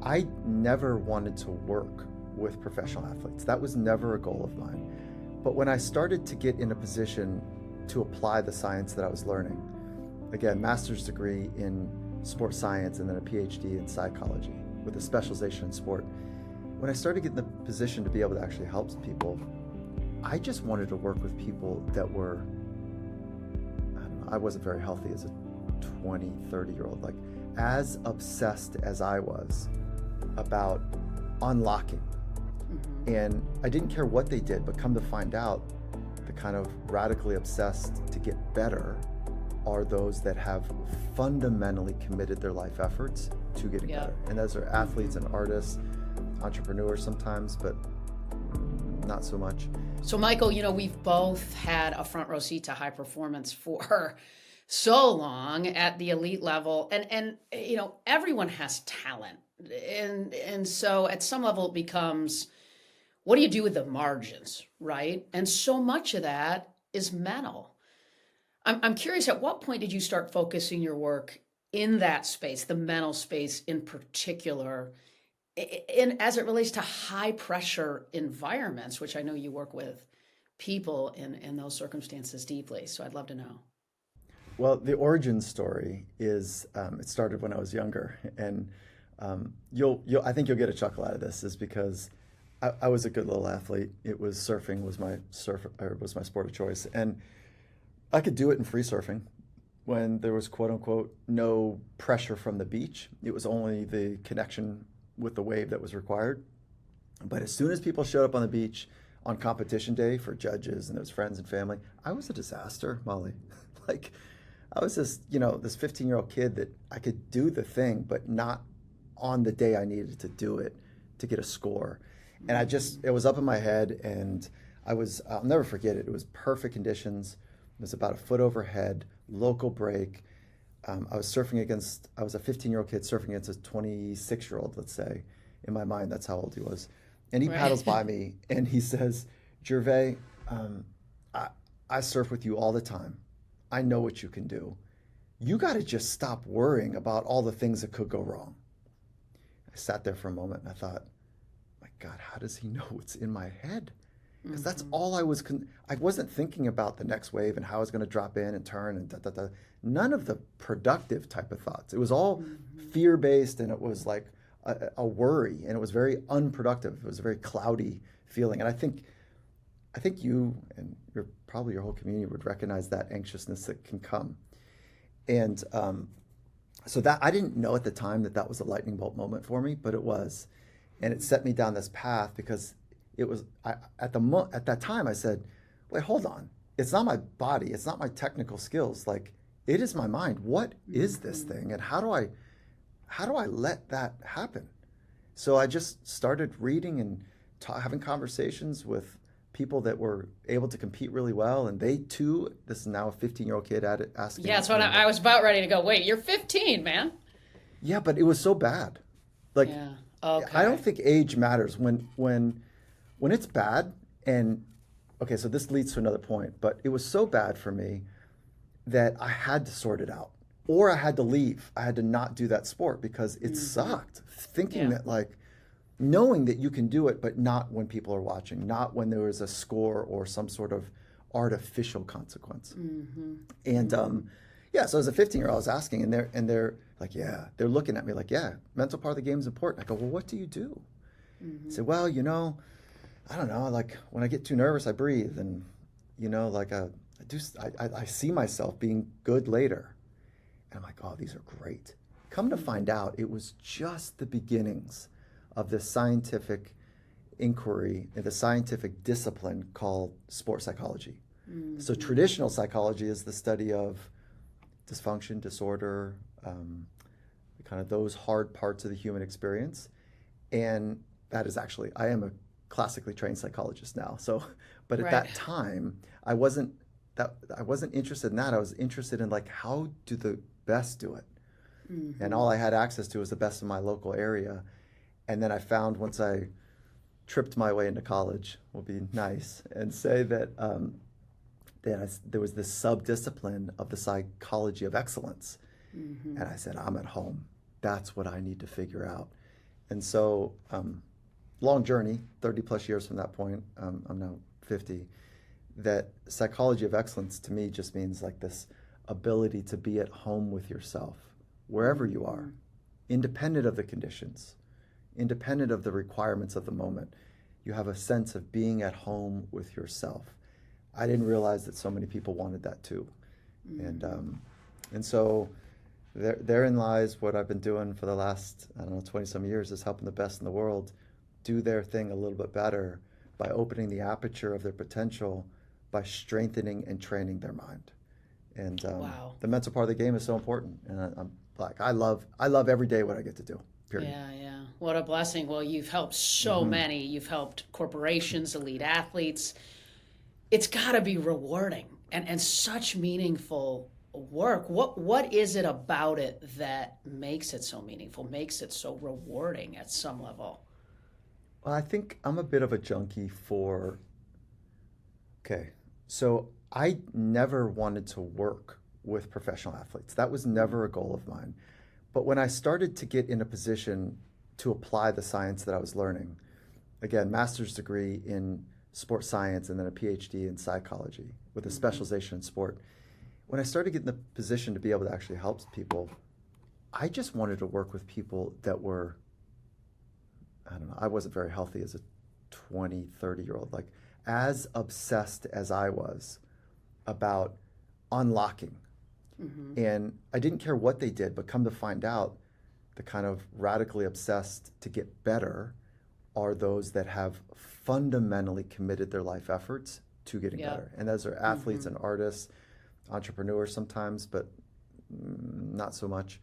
I never wanted to work with professional athletes. That was never a goal of mine. But when I started to get in a position to apply the science that I was learning, again, master's degree in sports science and then a PhD in psychology with a specialization in sport, when I started getting in the position to be able to actually help people, I just wanted to work with people that were, I wasn't very healthy as a 20, 30-year-old, like as obsessed as I was about unlocking. And I didn't care what they did, but come to find out, the kind of radically obsessed to get better are those that have fundamentally committed their life efforts to getting better. And those are athletes and artists, entrepreneurs sometimes, but not so much. So Michael, we've both had a front row seat to high performance for so long at the elite level. And everyone has talent. And so at some level it becomes, what do you do with the margins, right? And so much of that is mental. I'm curious, at what point did you start focusing your work in that space, the mental space in particular, as it relates to high pressure environments, which I know you work with people in those circumstances deeply. So I'd love to know. Well, the origin story is, it started when I was younger, and I think you'll get a chuckle out of this, is because I was a good little athlete. It was surfing was my sport of choice, and I could do it in free surfing when there was quote unquote no pressure from the beach. It was only the connection with the wave that was required. But as soon as people showed up on the beach on competition day for judges and those friends and family, I was a disaster, Molly. Like, I was this 15-year-old kid that I could do the thing, but not on the day I needed to do it to get a score. And it was up in my head, and I'll never forget it. It was perfect conditions. It was about a foot overhead, local break. I was a 15-year-old kid surfing against a 26-year-old, let's say. In my mind, that's how old he was. And he paddles by me, and he says, Gervais, I surf with you all the time. I know what you can do. You got to just stop worrying about all the things that could go wrong. I sat there for a moment, and I thought, my God, how does he know what's in my head? Because that's all I was, I wasn't thinking about the next wave and how I was going to drop in and turn and da. None of the productive type of thoughts. It was all fear-based, and it was like a worry, and it was very unproductive. It was a very cloudy feeling. And I think you and probably your whole community would recognize that anxiousness that can come. And so that I didn't know at the time that was a lightning bolt moment for me, but it was. And it set me down this path because it was, at that time I said, wait, hold on. It's not my body. It's not my technical skills. Like, it is my mind. What is this thing? And how do I let that happen? So I just started reading and having conversations with people that were able to compete really well. And they too, this is now a 15-year-old kid asking. Yeah, that's what I was about ready to go. Wait, you're 15, man. Yeah, but it was so bad. Like, yeah. Okay. I don't think age matters when it's bad. And okay, so this leads to another point, but it was so bad for me that I had to sort it out, or I had to leave. I had to not do that sport because it sucked. Thinking that, like, knowing that you can do it, but not when people are watching, not when there was a score or some sort of artificial consequence. And so as a 15-year-old, I was asking, and they're like, yeah, they're looking at me like, yeah, mental part of the game is important. I go, well, what do you do? I said, well, I don't know, like, when I get too nervous, I breathe, and like I see myself being good later. And I'm like, oh, these are great. Come to find out, it was just the beginnings of this scientific inquiry, the scientific discipline called sports psychology. So traditional psychology is the study of dysfunction, disorder, kind of those hard parts of the human experience. And that is actually, I am a classically trained psychologist now. So, but at that time, I wasn't interested in that. I was interested in, like, how do the best do it? And all I had access to was the best in my local area. And then I found, once I tripped my way into college, will be nice, and say that there was this sub-discipline of the psychology of excellence. And I said, I'm at home. That's what I need to figure out. And so, long journey, 30 plus years from that point, I'm now 50, that psychology of excellence to me just means like this ability to be at home with yourself, wherever you are, independent of the conditions, independent of the requirements of the moment. You have a sense of being at home with yourself. I didn't realize that so many people wanted that too. And so therein lies what I've been doing for the last, I don't know, 20 some years, is helping the best in the world do their thing a little bit better by opening the aperture of their potential, by strengthening and training their mind. And Wow. the mental part of the game is so important. And I'm like, I love every day what I get to do. Period. Yeah. What a blessing. Well, you've helped so many. You've helped corporations, elite athletes. It's got to be rewarding and such meaningful work. What is it about it that makes it so meaningful, makes it so rewarding at some level? Well, I think I'm a bit of a junkie for, okay, so I never wanted to work with professional athletes. That was never a goal of mine. But when I started to get in a position to apply the science that I was learning, again, master's degree in sports science and then a PhD in psychology with a specialization in sport, when I started getting in the position to be able to actually help people, I just wanted to work with people that were, I don't know, I wasn't very healthy as a 20, 30-year-old, like as obsessed as I was about unlocking. And I didn't care what they did, but come to find out, the kind of radically obsessed to get better are those that have fundamentally committed their life efforts to getting better. And those are athletes and artists, entrepreneurs sometimes, but not so much.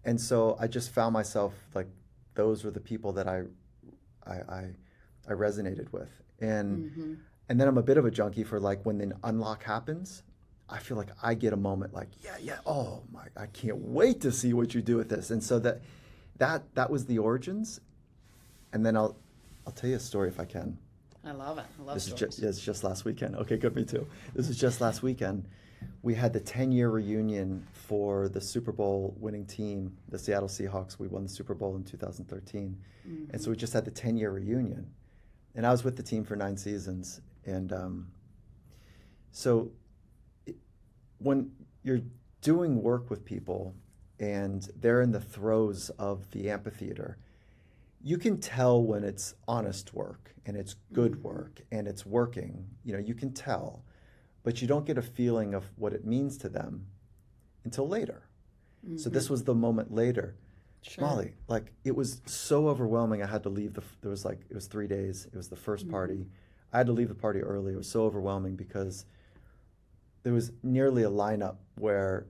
And so I just found myself like those were the people that I resonated with. And then I'm a bit of a junkie for like when the unlock happens, I feel like I get a moment like, oh my, I can't wait to see what you do with this. And so that was the origins. And then I'll tell you a story if I can. I love it. I love This stories. is just last weekend. Okay, good, me too. This was just last weekend. We had the 10-year reunion for the Super Bowl winning team, the Seattle Seahawks. We won the Super Bowl in 2013. And so we just had the 10-year reunion. And I was with the team for 9 seasons. And so when you're doing work with people and they're in the throes of the amphitheater, you can tell when it's honest work and it's good work and it's working. You know, you can tell, but you don't get a feeling of what it means to them until later. So this was the moment later. Sure. Molly, like it was so overwhelming. I had to leave it was 3 days. It was the first party. I had to leave the party early. It was so overwhelming because there was nearly a lineup where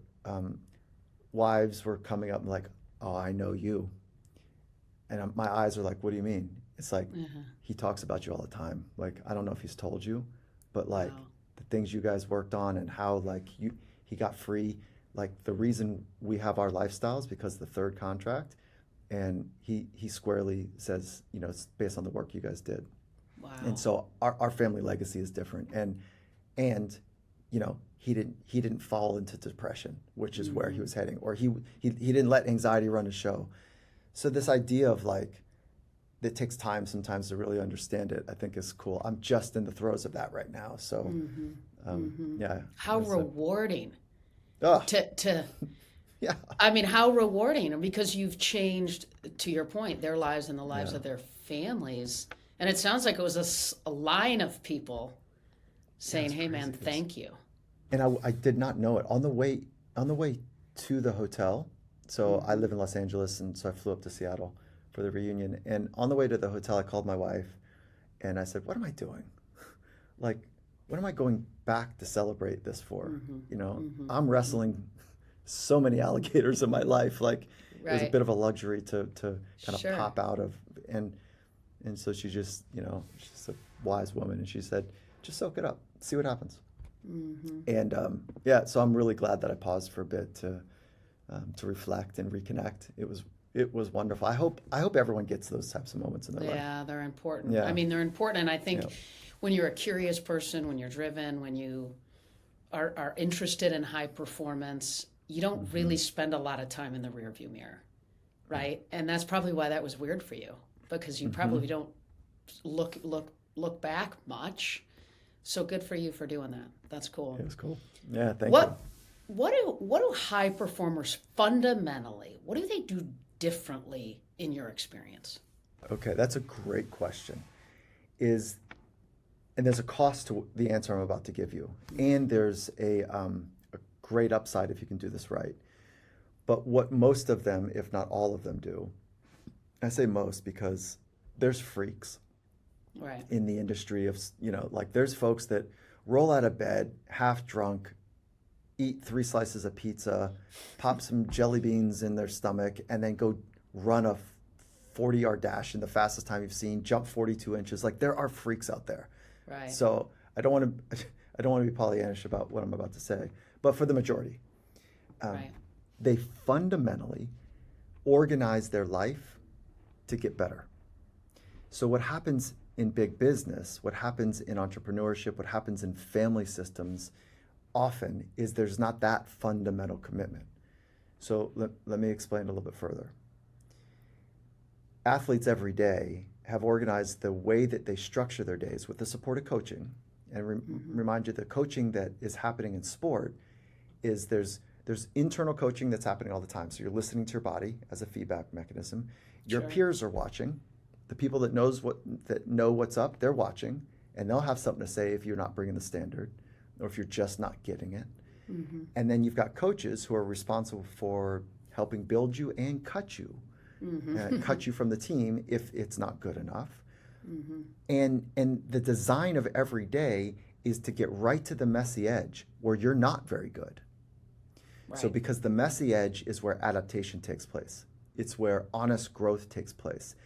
wives were coming up and like, oh, I know you. And my eyes are like, what do you mean? It's like, he talks about you all the time. Like, I don't know if he's told you, but like the things you guys worked on and how like he got free. Like the reason we have our lifestyles because the third contract, and he squarely says, you know, it's based on the work you guys did. Wow. And so our family legacy is different. And you know, he didn't fall into depression, which is where he was heading, or he didn't let anxiety run his show. So this idea of like, it takes time sometimes to really understand it, I think is cool. I'm just in the throes of that right now. So, yeah. How rewarding Oh, to yeah. I mean, how rewarding, because you've changed, to your point, their lives and the lives of their families. And it sounds like it was a line of people saying, hey, man, thank you. And I did not know it. On the way to the hotel, so I live in Los Angeles, and so I flew up to Seattle for the reunion. And on the way to the hotel, I called my wife, and I said, what am I doing? Like, what am I going back to celebrate this for? You know, I'm wrestling so many alligators in my life. Like, it was a bit of a luxury to kind of pop out of. And so she just, you know, she's a wise woman, and she said, just soak it up, see what happens. And yeah, so I'm really glad that I paused for a bit to reflect and reconnect. It was wonderful. I hope everyone gets those types of moments in their life. Yeah, they're important. Yeah. I mean, they're important. And I think when you're a curious person, when you're driven, when you are interested in high performance, you don't really spend a lot of time in the rearview mirror. right? And that's probably why that was weird for you, because you probably don't look back much. So good for you for doing that. That's cool. It was cool. Yeah, thank What you. what do high performers fundamentally, what do they do differently in your experience? Okay, that's a great question. And there's a cost to the answer I'm about to give you, and there's a great upside if you can do this right. But what most of them, if not all of them, do, I say most because there's freaks Right. in the industry of, like there's folks that roll out of bed half drunk, eat 3 slices of pizza, pop some jelly beans in their stomach, and then go run a 40-yard dash in the fastest time you've seen, jump 42 inches. Like there are freaks out there. Right. So I don't want to be Pollyannish about what I'm about to say, but for the majority, Right. they fundamentally organize their life to get better. So what happens in big business, what happens in entrepreneurship, what happens in family systems often is there's not that fundamental commitment. So let me explain a little bit further. Athletes every day have organized the way that they structure their days with the support of coaching. And remind you, the coaching that is happening in sport is there's internal coaching that's happening all the time. So you're listening to your body as a feedback mechanism. Your Sure. peers are watching. The people that know what's up, they're watching, and they'll have something to say if you're not bringing the standard, or if you're just not getting it. And then you've got coaches who are responsible for helping build you and cut you, cut you from the team if it's not good enough. And the design of every day is to get right to the messy edge where you're not very good. So Right. because the messy edge is where adaptation takes place. It's where honest growth takes place.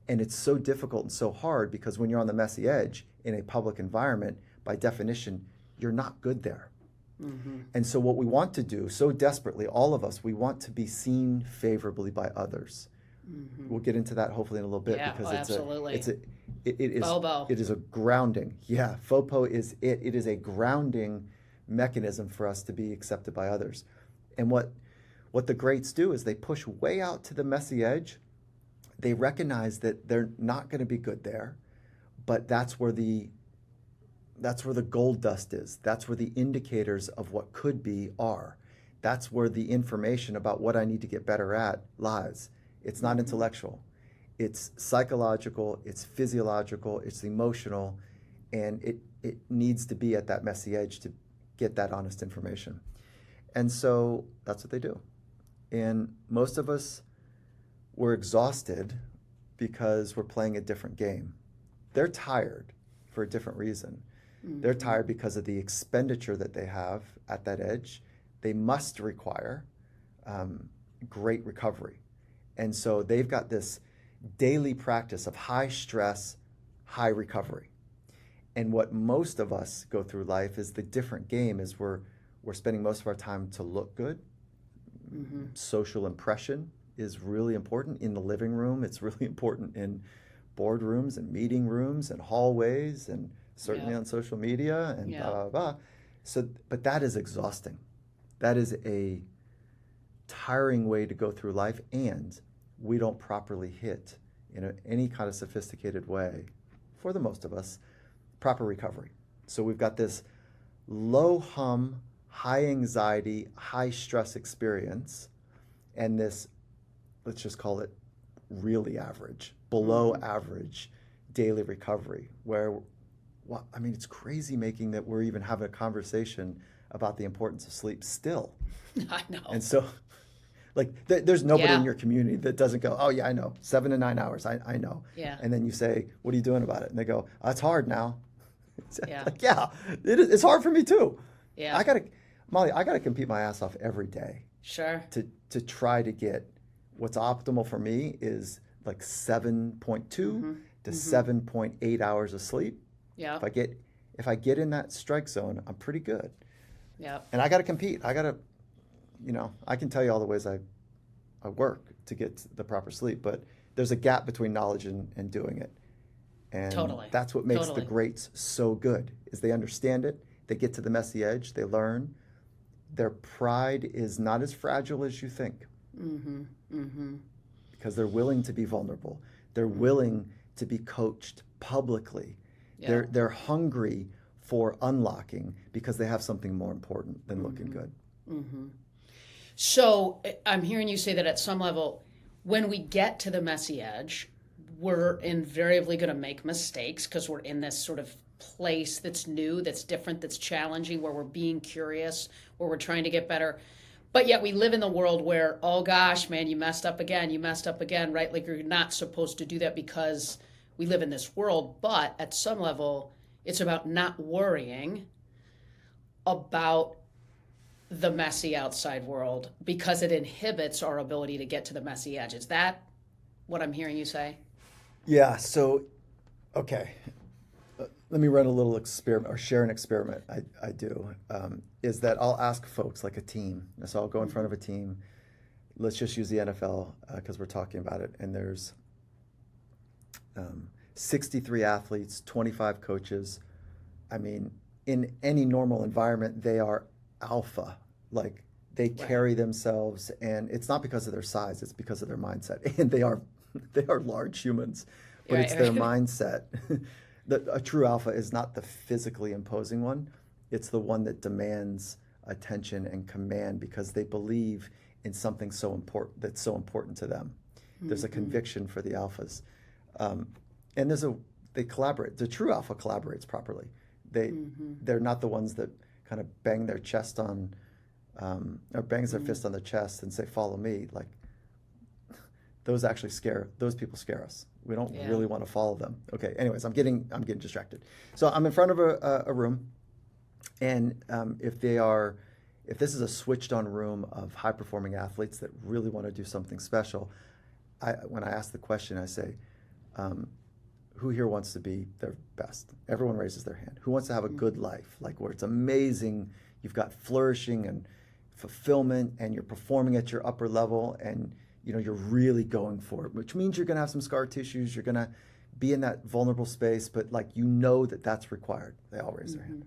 And it's so difficult and so hard because when you're on the messy edge in a public environment, by definition, you're not good there. And so what we want to do so desperately, all of us, we want to be seen favorably by others. We'll get into that hopefully in a little bit Yeah, because absolutely. it is Bobo. it is a grounding. Yeah, FOPO is it. It is a grounding mechanism for us to be accepted by others. And what the greats do is they push way out to the messy edge. They recognize that they're not going to be good there, but that's where the gold dust is. That's where the indicators of what could be are. That's where the information about what I need to get better at lies. It's not intellectual. It's psychological, it's physiological, it's emotional, and it needs to be at that messy edge to get that honest information. And so that's what they do. And most of us, we're exhausted because we're playing a different game. They're tired for a different reason. They're tired because of the expenditure that they have at that edge. They must require great recovery. And so they've got this daily practice of high stress, high recovery. And what most of us go through life is the different game is we're spending most of our time to look good. Social impression is really important in the living room. It's really important in boardrooms and meeting rooms and hallways and certainly on social media and blah, blah, blah. So, but that is exhausting. That is a tiring way to go through life, and we don't properly hit in any kind of sophisticated way, for the most of us, proper recovery. So we've got this low hum, high anxiety, high stress experience, and this, let's just call it really average, below average daily recovery, where, well, I mean, it's crazy making that we're even having a conversation about the importance of sleep still. I know. And so, like, there's nobody in Yeah. your community that doesn't go, oh, yeah, I know, 7 to 9 hours, I know. Yeah. And then you say, what are you doing about it? And they go, oh, it's hard now. It's Yeah. like, yeah, it's hard for me too. Yeah. Molly, I got to compete my ass off every day Sure. to try to get what's optimal for me is like 7.2 to 7.8 hours of sleep. Yeah. If I get in that strike zone, I'm pretty good. Yeah. And I got to compete. I can tell you all the ways I work to get the proper sleep, but there's a gap between knowledge and doing it. And Totally. that's what makes Totally. the greats so good is they understand it. They get to the messy edge. They learn. Their pride is not as fragile as you think. because they're willing to be vulnerable. They're willing to be coached publicly. Yeah. They're hungry for unlocking because they have something more important than looking good. So I'm hearing you say that at some level, when we get to the messy edge, we're invariably going to make mistakes because we're in this sort of place that's new, that's different, that's challenging, where we're being curious, where we're trying to get better. But yet we live in the world where, oh gosh, man, you messed up again, right? Like you're not supposed to do that because we live in this world. But at some level, it's about not worrying about the messy outside world because it inhibits our ability to get to the messy edge. Is that what I'm hearing you say? Yeah, so, okay. Let me run a little experiment or share an experiment I do, is that I'll ask folks like a team. So I'll go in front of a team. Let's just use the NFL because we're talking about it. And there's 63 athletes, 25 coaches. I mean, in any normal environment, they are alpha. Like they carry themselves, and it's not because of their size, it's because of their mindset. And they are large humans, but it's their mindset. A true alpha is not the physically imposing one. It's the one that demands attention and command because they believe in something so important that's so important to them. There's a conviction for the alphas. And they collaborate. The true alpha collaborates properly. They're not the ones that kind of bang their chest on, or bangs their fist on their chest and say, follow me. Like those people scare us. We don't really want to follow them. Okay. Anyways, I'm getting distracted. So I'm in front of a room, and if this is a switched on room of high performing athletes that really want to do something special, when I ask the question, I say, who here wants to be their best? Everyone raises their hand. Who wants to have a good life, like where it's amazing, you've got flourishing and fulfillment, and you're performing at your upper level, and you're really going for it, which means you're going to have some scar tissues. You're going to be in that vulnerable space, but that's required. They all raise their hand.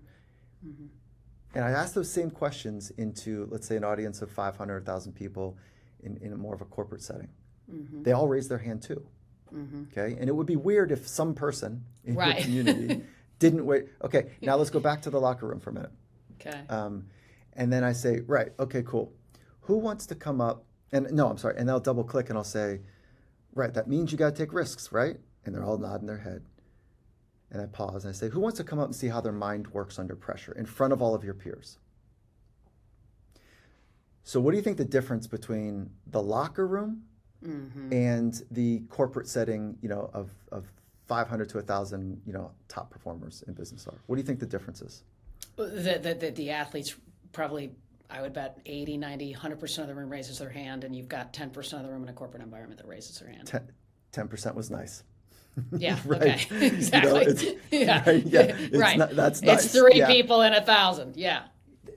And I ask those same questions into, let's say, an audience of 500,000 people in a more of a corporate setting. They all raise their hand too. Okay, and it would be weird if some person in your community didn't wait. Okay, now let's go back to the locker room for a minute. Okay. And then I say, right, okay, cool. Who wants to come up? And they'll double click and I'll say, right, that means you got to take risks, right? And they're all nodding their head. And I pause and I say, who wants to come up and see how their mind works under pressure in front of all of your peers? So what do you think the difference between the locker room and the corporate setting, of 500 to 1,000, top performers in business are? What do you think the difference is? The athletes probably, I would bet 80, 90, 100% of the room raises their hand, and you've got 10% of the room in a corporate environment that raises their hand. 10% was nice. Yeah, right. Okay, exactly. That's nice. It's 3 people in 1,000, yeah.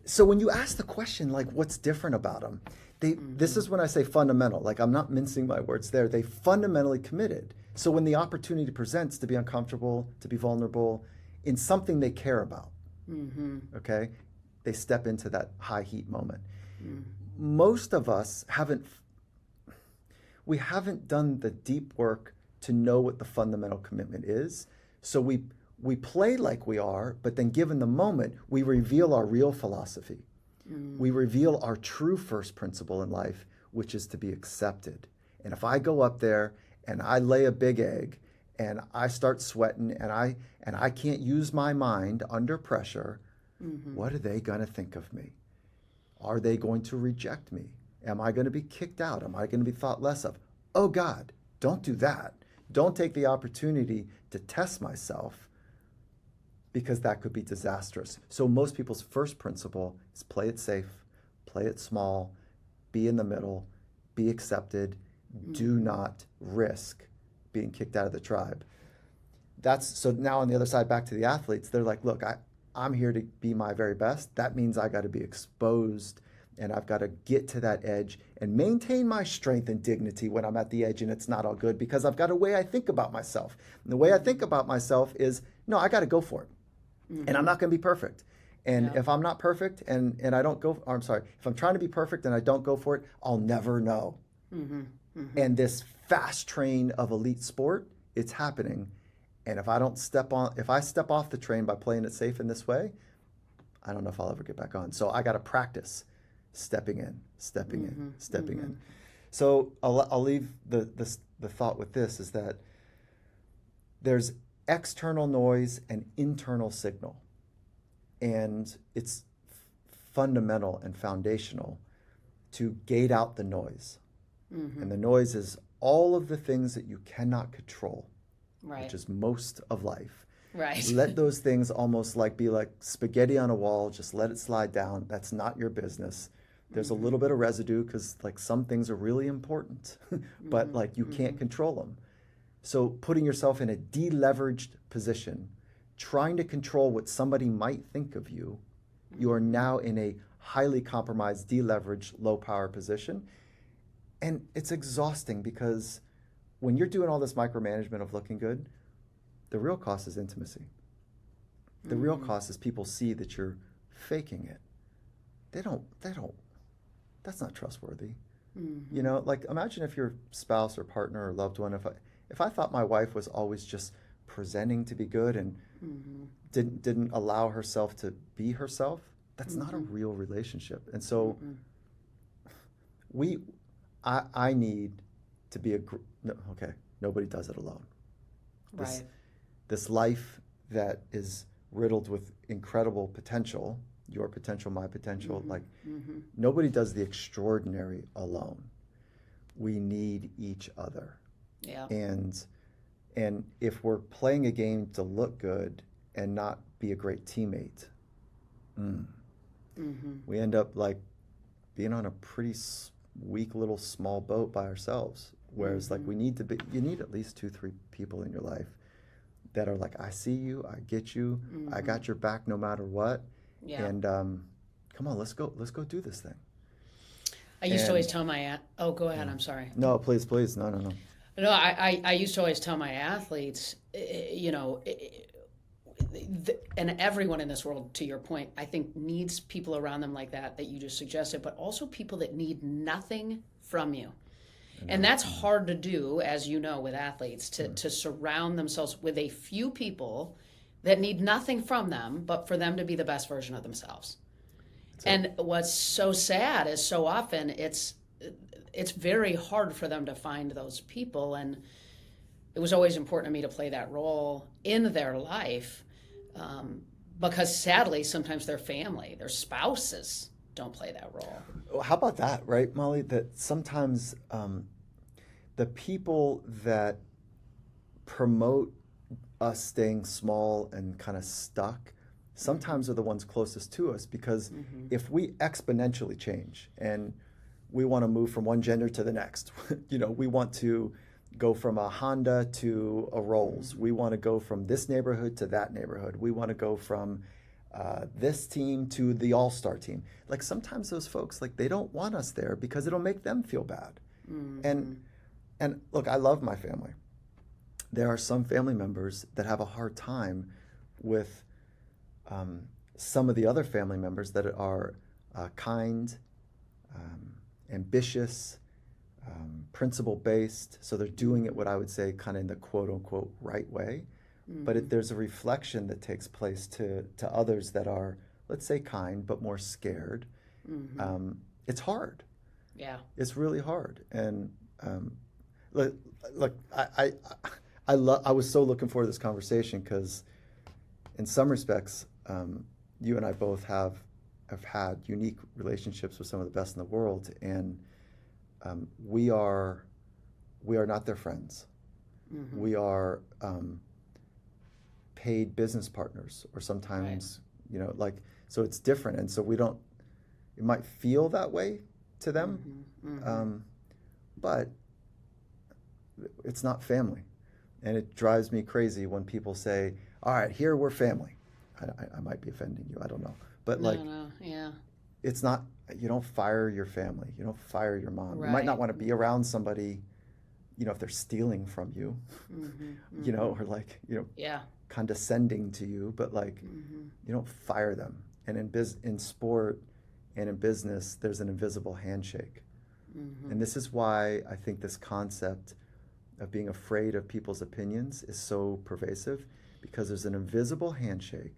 So when you ask the question, like, what's different about them? This is when I say fundamental. Like, I'm not mincing my words there. They fundamentally committed. So when the opportunity presents to be uncomfortable, to be vulnerable in something they care about, okay, they step into that high heat moment. Most of us haven't done the deep work to know what the fundamental commitment is. So we play like we are, but then given the moment, we reveal our real philosophy. We reveal our true first principle in life, which is to be accepted. And if I go up there and I lay a big egg and I start sweating and I can't use my mind under pressure, what are they going to think of me? Are they going to reject me? Am I going to be kicked out? Am I going to be thought less of? Oh God, don't do that. Don't take the opportunity to test myself, because that could be disastrous. So most people's first principle is play it safe, play it small, be in the middle, be accepted, do not risk being kicked out of the tribe. So now on the other side, back to the athletes, they're like, look, I'm here to be my very best. That means I got to be exposed, and I've got to get to that edge and maintain my strength and dignity when I'm at the edge and it's not all good, because I've got a way I think about myself. And the way I think about myself is, no, I got to go for it. And I'm not going to be perfect. And if I'm not perfect and I don't go, or I'm sorry, if I'm trying to be perfect and I don't go for it, I'll never know. And this fast train of elite sport, it's happening. And if I step off the train by playing it safe in this way, I don't know if I'll ever get back on. So I got to practice stepping in, stepping in, stepping in. So I'll leave the thought with this, is that there's external noise and internal signal. And it's fundamental and foundational to gate out the noise. And the noise is all of the things that you cannot control, which is most of life. Right. Let those things almost be like spaghetti on a wall. Just let it slide down. That's not your business. There's a little bit of residue because some things are really important, but you can't control them. So putting yourself in a deleveraged position, trying to control what somebody might think of you, you are now in a highly compromised, deleveraged, low power position. And it's exhausting because when you're doing all this micromanagement of looking good, the real cost is intimacy. The real cost is people see that you're faking it. They don't, that's not trustworthy. You know, imagine if your spouse or partner or loved one, if I thought my wife was always just presenting to be good and didn't allow herself to be herself, that's not a real relationship. And so I need to be nobody does it alone. This life that is riddled with incredible potential, your potential, my potential, nobody does the extraordinary alone. We need each other. Yeah. And if we're playing a game to look good and not be a great teammate, we end up being on a pretty weak little small boat by ourselves. Whereas you need at least 2-3 people in your life that are I see you, I get you, I got your back no matter what. Yeah. And come on, let's go do this thing. I used to always tell my oh, go ahead. I'm sorry. No, please, no. No, I used to always tell my athletes, and everyone in this world, to your point, I think needs people around them like that you just suggested, but also people that need nothing from you. And that's hard to do, as you know, with athletes, to surround themselves with a few people that need nothing from them, but for them to be the best version of themselves. And what's so sad is so often it's very hard for them to find those people. And it was always important to me to play that role in their life, because sadly, sometimes their family, their spouses don't play that role. How about that, right, Molly? That sometimes the people that promote us staying small and kind of stuck sometimes are the ones closest to us, because if we exponentially change and we want to move from one gender to the next, we want to go from a Honda to a Rolls. We want to go from this neighborhood to that neighborhood. We want to go from this team to the all-star team. Sometimes those folks, they don't want us there because it'll make them feel bad. And look, I love my family. There are some family members that have a hard time with some of the other family members that are kind, ambitious, principle-based. So they're doing it what I would say kind of in the quote-unquote right way. But there's a reflection that takes place to others that are, let's say, kind, but more scared. It's hard. Yeah. It's really hard. And look, I was so looking forward to this conversation because in some respects, you and I both have had unique relationships with some of the best in the world, and we are not their friends. We are paid business partners, or sometimes, so it's different. And so it might feel that way to them, but it's not family. And it drives me crazy when people say, all right, here we're family. I might be offending you, I don't know. But No, yeah. It's not, you don't fire your family. You don't fire your mom. Right. You might not want to be around somebody, if they're stealing from you, or yeah. condescending to you, but you don't fire them. And in sport and in business, there's an invisible handshake. And this is why I think this concept of being afraid of people's opinions is so pervasive because there's an invisible handshake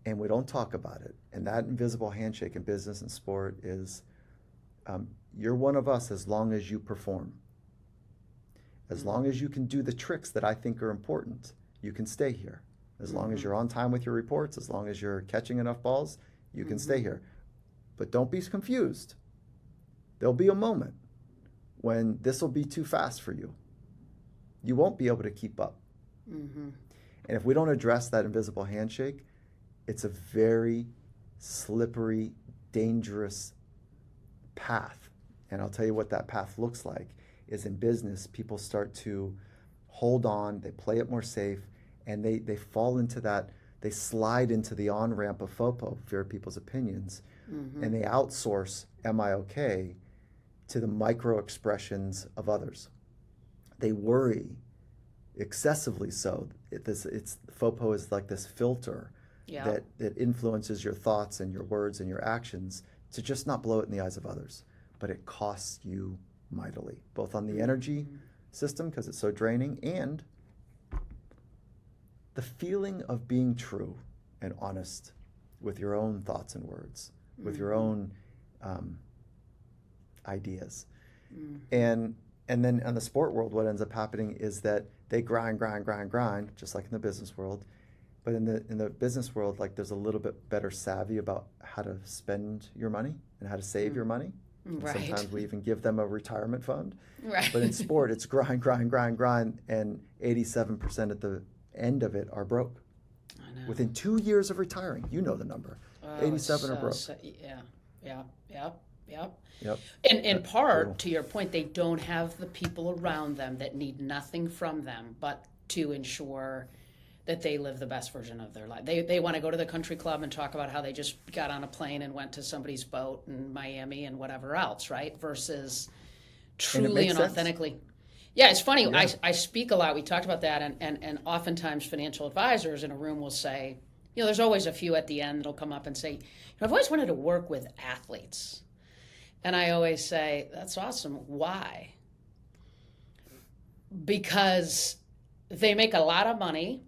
and we don't talk about it. And that invisible handshake in business and sport is you're one of us as long as you perform. As long as you can do the tricks that I think are important, you can stay here. As long as you're on time with your reports, as long as you're catching enough balls, you can stay here. But don't be confused. There'll be a moment when this will be too fast for you. You won't be able to keep up. And if we don't address that invisible handshake, it's a very slippery, dangerous path. And I'll tell you what that path looks like is in business, people start to hold on, they play it more safe, and they fall into that, they slide into the on-ramp of FOPO, fear of people's opinions, and they outsource am I okay to the micro expressions of others. They worry excessively so. FOPO is like this filter that influences your thoughts and your words and your actions to just not blow it in the eyes of others. But it costs you mightily, both on the energy system because it's so draining and the feeling of being true and honest with your own thoughts and words, with your own ideas. And then in the sport world, what ends up happening is that they grind, just like in the business world. But in the business world, like there's a little bit better savvy about how to spend your money and how to save your money. Right. Sometimes we even give them a retirement fund. Right. But in sport, it's grind, and 87% at the end of it are broke. I know. Within 2 years of retiring, you know the number. 87 are broke. Yep. And in part, to your point, they don't have the people around them that need nothing from them but to ensure that they live the best version of their life. They want to go to the country club and talk about how they just got on a plane and went to somebody's boat in Miami and whatever else, right? Versus truly and authentically. Yeah, it's funny. Yeah. I speak a lot. We talked about that, and oftentimes financial advisors in a room will say, there's always a few at the end that'll come up and say, I've always wanted to work with athletes. And I always say, that's awesome. Why? Because they make a lot of money,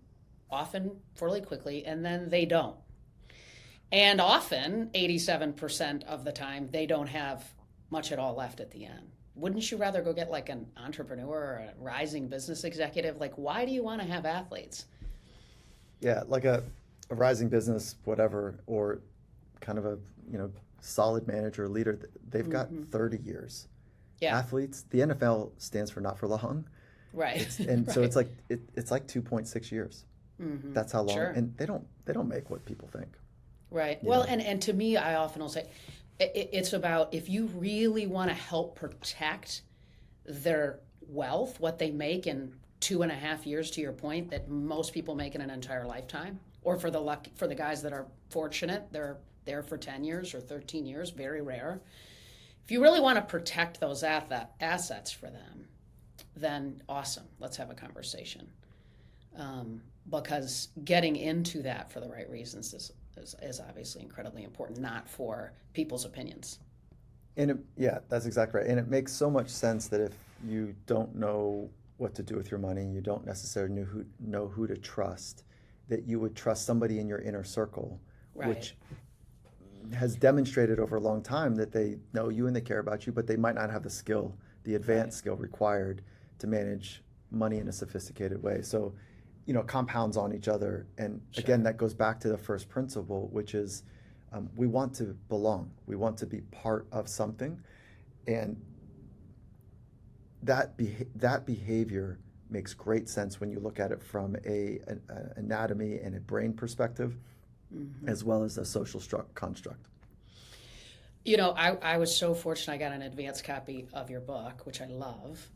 often fairly quickly, and then they don't. And often, 87% of the time, they don't have much at all left at the end. Wouldn't you rather go get like an entrepreneur or a rising business executive? Like, why do you want to have athletes? Yeah, like a rising business, whatever, or kind of a, solid manager or leader, they've got 30 years. Yeah. Athletes, the NFL stands for not for long. Right. So it's like it's like 2.6 years. That's how long. Sure. And they don't make what people think. Right. Well, and to me, I often will say, it's about if you really want to help protect their wealth, what they make in 2.5 years, to your point, that most people make in an entire lifetime, or for the guys that are fortunate, they're there for 10 years or 13 years, very rare. If you really want to protect those assets for them, then awesome, let's have a conversation. Because getting into that for the right reasons is obviously incredibly important, not for people's opinions. And that's exactly right. And it makes so much sense that if you don't know what to do with your money, you don't necessarily know who to trust, that you would trust somebody in your inner circle, right, which has demonstrated over a long time that they know you and they care about you, but they might not have the skill, the advanced skill required to manage money in a sophisticated way. So, compounds on each other. And again, that goes back to the first principle, which is we want to belong. We want to be part of something. And that behavior makes great sense when you look at it from an anatomy and a brain perspective, as well as a social construct. I was so fortunate I got an advanced copy of your book, which I love.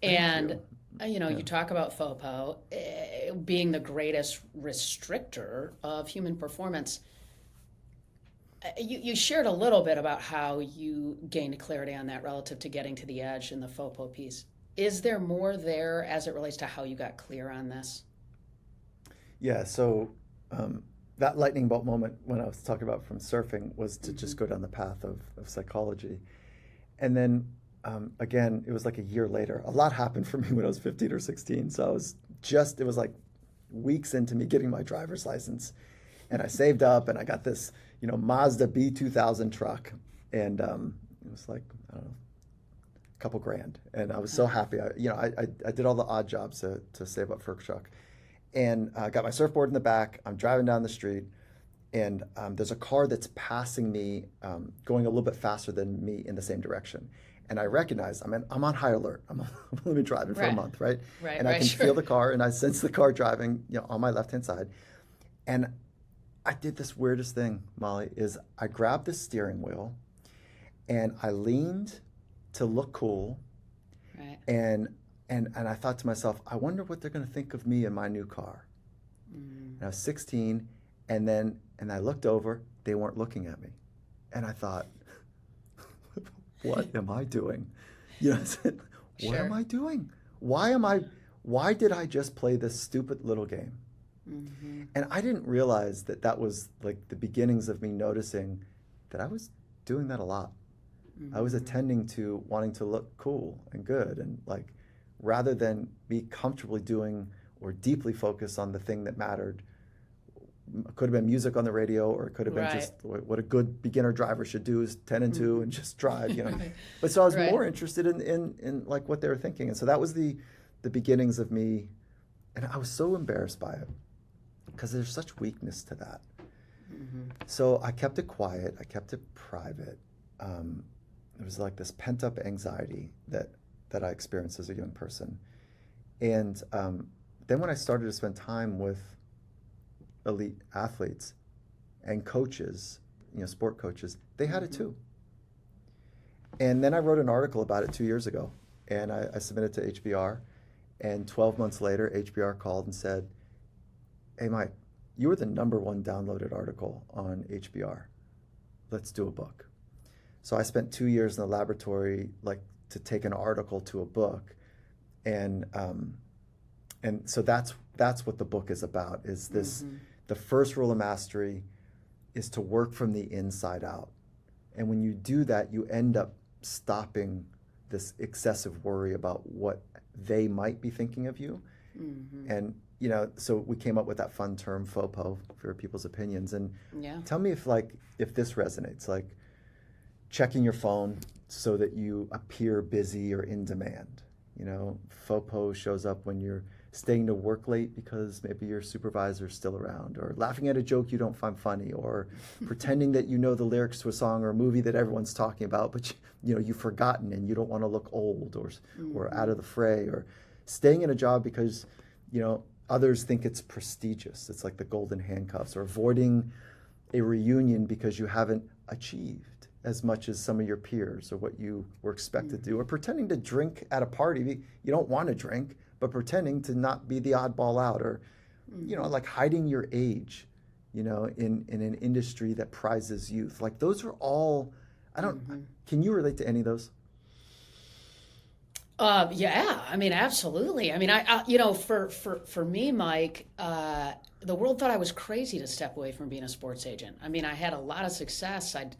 And, you talk about FOPO being the greatest restrictor of human performance. You shared a little bit about how you gained clarity on that relative to getting to the edge in the FOPO piece. Is there more there as it relates to how you got clear on this? Yeah, so that lightning bolt moment when I was talking about from surfing was to just go down the path of psychology. And then again, it was like a year later. A lot happened for me when I was 15 or 16. So it was like weeks into me getting my driver's license. And I saved up and I got this, Mazda B2000 truck. And it was like, I don't know, a couple grand. And I was so happy. I did all the odd jobs to save up for a truck. And I got my surfboard in the back. I'm driving down the street. And there's a car that's passing me, going a little bit faster than me in the same direction. And I recognize, I'm on high alert. I'm only been driving for a month, right? Right. And I can feel the car, and I sense the car driving, on my left-hand side. And I did this weirdest thing, Molly, is I grabbed the steering wheel, and I leaned to look cool. Right. And I thought to myself, I wonder what they're going to think of me in my new car. And I was 16, and I looked over. They weren't looking at me, and I thought, what am I doing? What am I doing? Why did I just play this stupid little game? Mm-hmm. And I didn't realize that was like the beginnings of me noticing that I was doing that a lot. Mm-hmm. I was attending to wanting to look cool and good, and like, rather than be comfortably doing or deeply focused on the thing that mattered. It could have been music on the radio, or it could have been just what a good beginner driver should do is 10 and 2 and just drive, Right. But so I was more interested in like what they were thinking. And so that was the beginnings of me. And I was so embarrassed by it because there's such weakness to that. Mm-hmm. So I kept it quiet. I kept it private. It was like this pent up anxiety that I experienced as a young person. And then when I started to spend time with elite athletes and coaches, sport coaches, they had it too. And then I wrote an article about it 2 years ago, and I submitted to HBR, and 12 months later, HBR called and said, hey, Mike, you were the #1 downloaded article on HBR. Let's do a book. So I spent 2 years in the laboratory, like, to take an article to a book, and so that's what the book is about, is this. Mm-hmm. The first rule of mastery is to work from the inside out. And when you do that, you end up stopping this excessive worry about what they might be thinking of you. Mm-hmm. And, so we came up with that fun term, FOPO, for people's opinions. And tell me if this resonates, like checking your phone so that you appear busy or in demand. FOPO shows up when you're staying to work late because maybe your supervisor's still around, or laughing at a joke you don't find funny, or pretending that you know the lyrics to a song or a movie that everyone's talking about, but you've forgotten and you don't want to look old or out of the fray, or staying in a job because others think it's prestigious. It's like the golden handcuffs, or avoiding a reunion because you haven't achieved as much as some of your peers or what you were expected to do, or pretending to drink at a party you don't want to drink, but pretending to not be the oddball out, or, like hiding your age, in an industry that prizes youth. Like, those are all, can you relate to any of those? Yeah, absolutely. For me, Mike, the world thought I was crazy to step away from being a sports agent. I had a lot of success. Had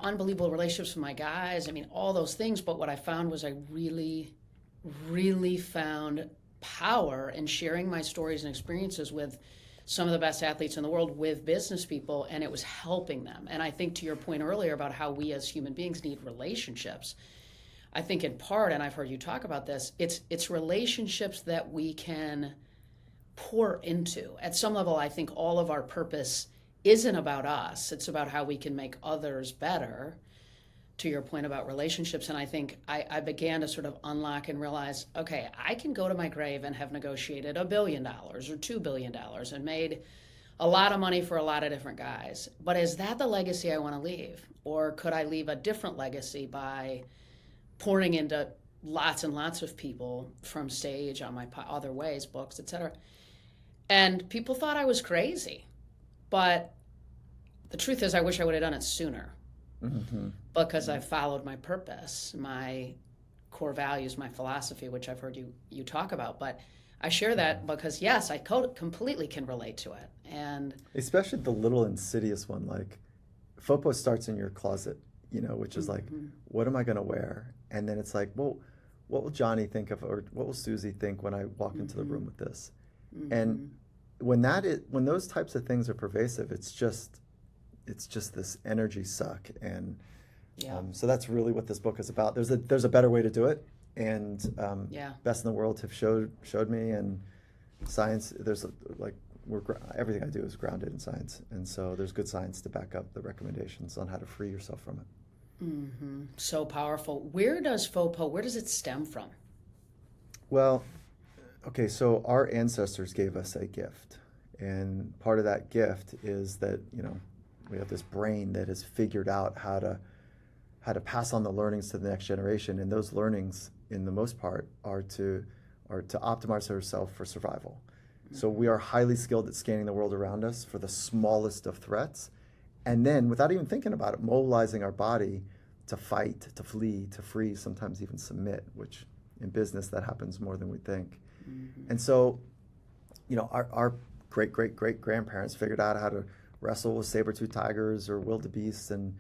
unbelievable relationships with my guys. All those things. But what I found was I really found power in sharing my stories and experiences with some of the best athletes in the world, with business people, and it was helping them. And I think, to your point earlier about how we as human beings need relationships, I think in part, and I've heard you talk about this, it's relationships that we can pour into. At some level, I think all of our purpose isn't about us. It's about how we can make others better, to your point about relationships. And I think I began to sort of unlock and realize, okay, I can go to my grave and have negotiated $1 billion or $2 billion and made a lot of money for a lot of different guys. But is that the legacy I want to leave? Or could I leave a different legacy by pouring into lots and lots of people from stage, on my other ways, books, etc.? And people thought I was crazy. But the truth is, I wish I would have done it sooner. Mm-hmm. Because I followed my purpose, my core values, my philosophy, which I've heard you talk about. But I share that because, yes, I completely can relate to it. And especially the little insidious one, like FOPO starts in your closet. which is like, Mm-hmm. what am I going to wear? And then it's like, well, what will Johnny think of, or what will Susie think when I walk into the room with this? And when those types of things are pervasive, it's just this energy suck. And Yeah. so that's really what this book is about. There's a better way to do it, and Yeah. best in the world have showed me, and science. Everything I do is grounded in science, and so there's good science to back up the recommendations on how to free yourself from it. Mm-hmm. So powerful. Where does it stem from? Well, okay, so our ancestors gave us a gift, and part of that gift is that we have this brain that has figured out how to pass on the learnings to the next generation, and those learnings, in the most part, are to optimize ourselves for survival. So we are highly skilled at scanning the world around us for the smallest of threats, and then, without even thinking about it, mobilizing our body to fight, to flee, to freeze, sometimes even submit, which in business that happens more than we think. And so, our great-great-great-grandparents figured out how to wrestle with saber-toothed tigers or wildebeests, and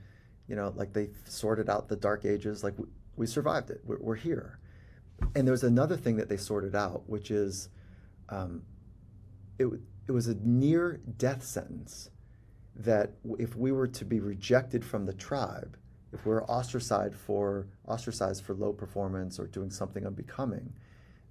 they sorted out the dark ages. Like we survived it. We're here. And there's another thing that they sorted out, which is it was a near death sentence that if we were to be rejected from the tribe, if we're ostracized for low performance or doing something unbecoming,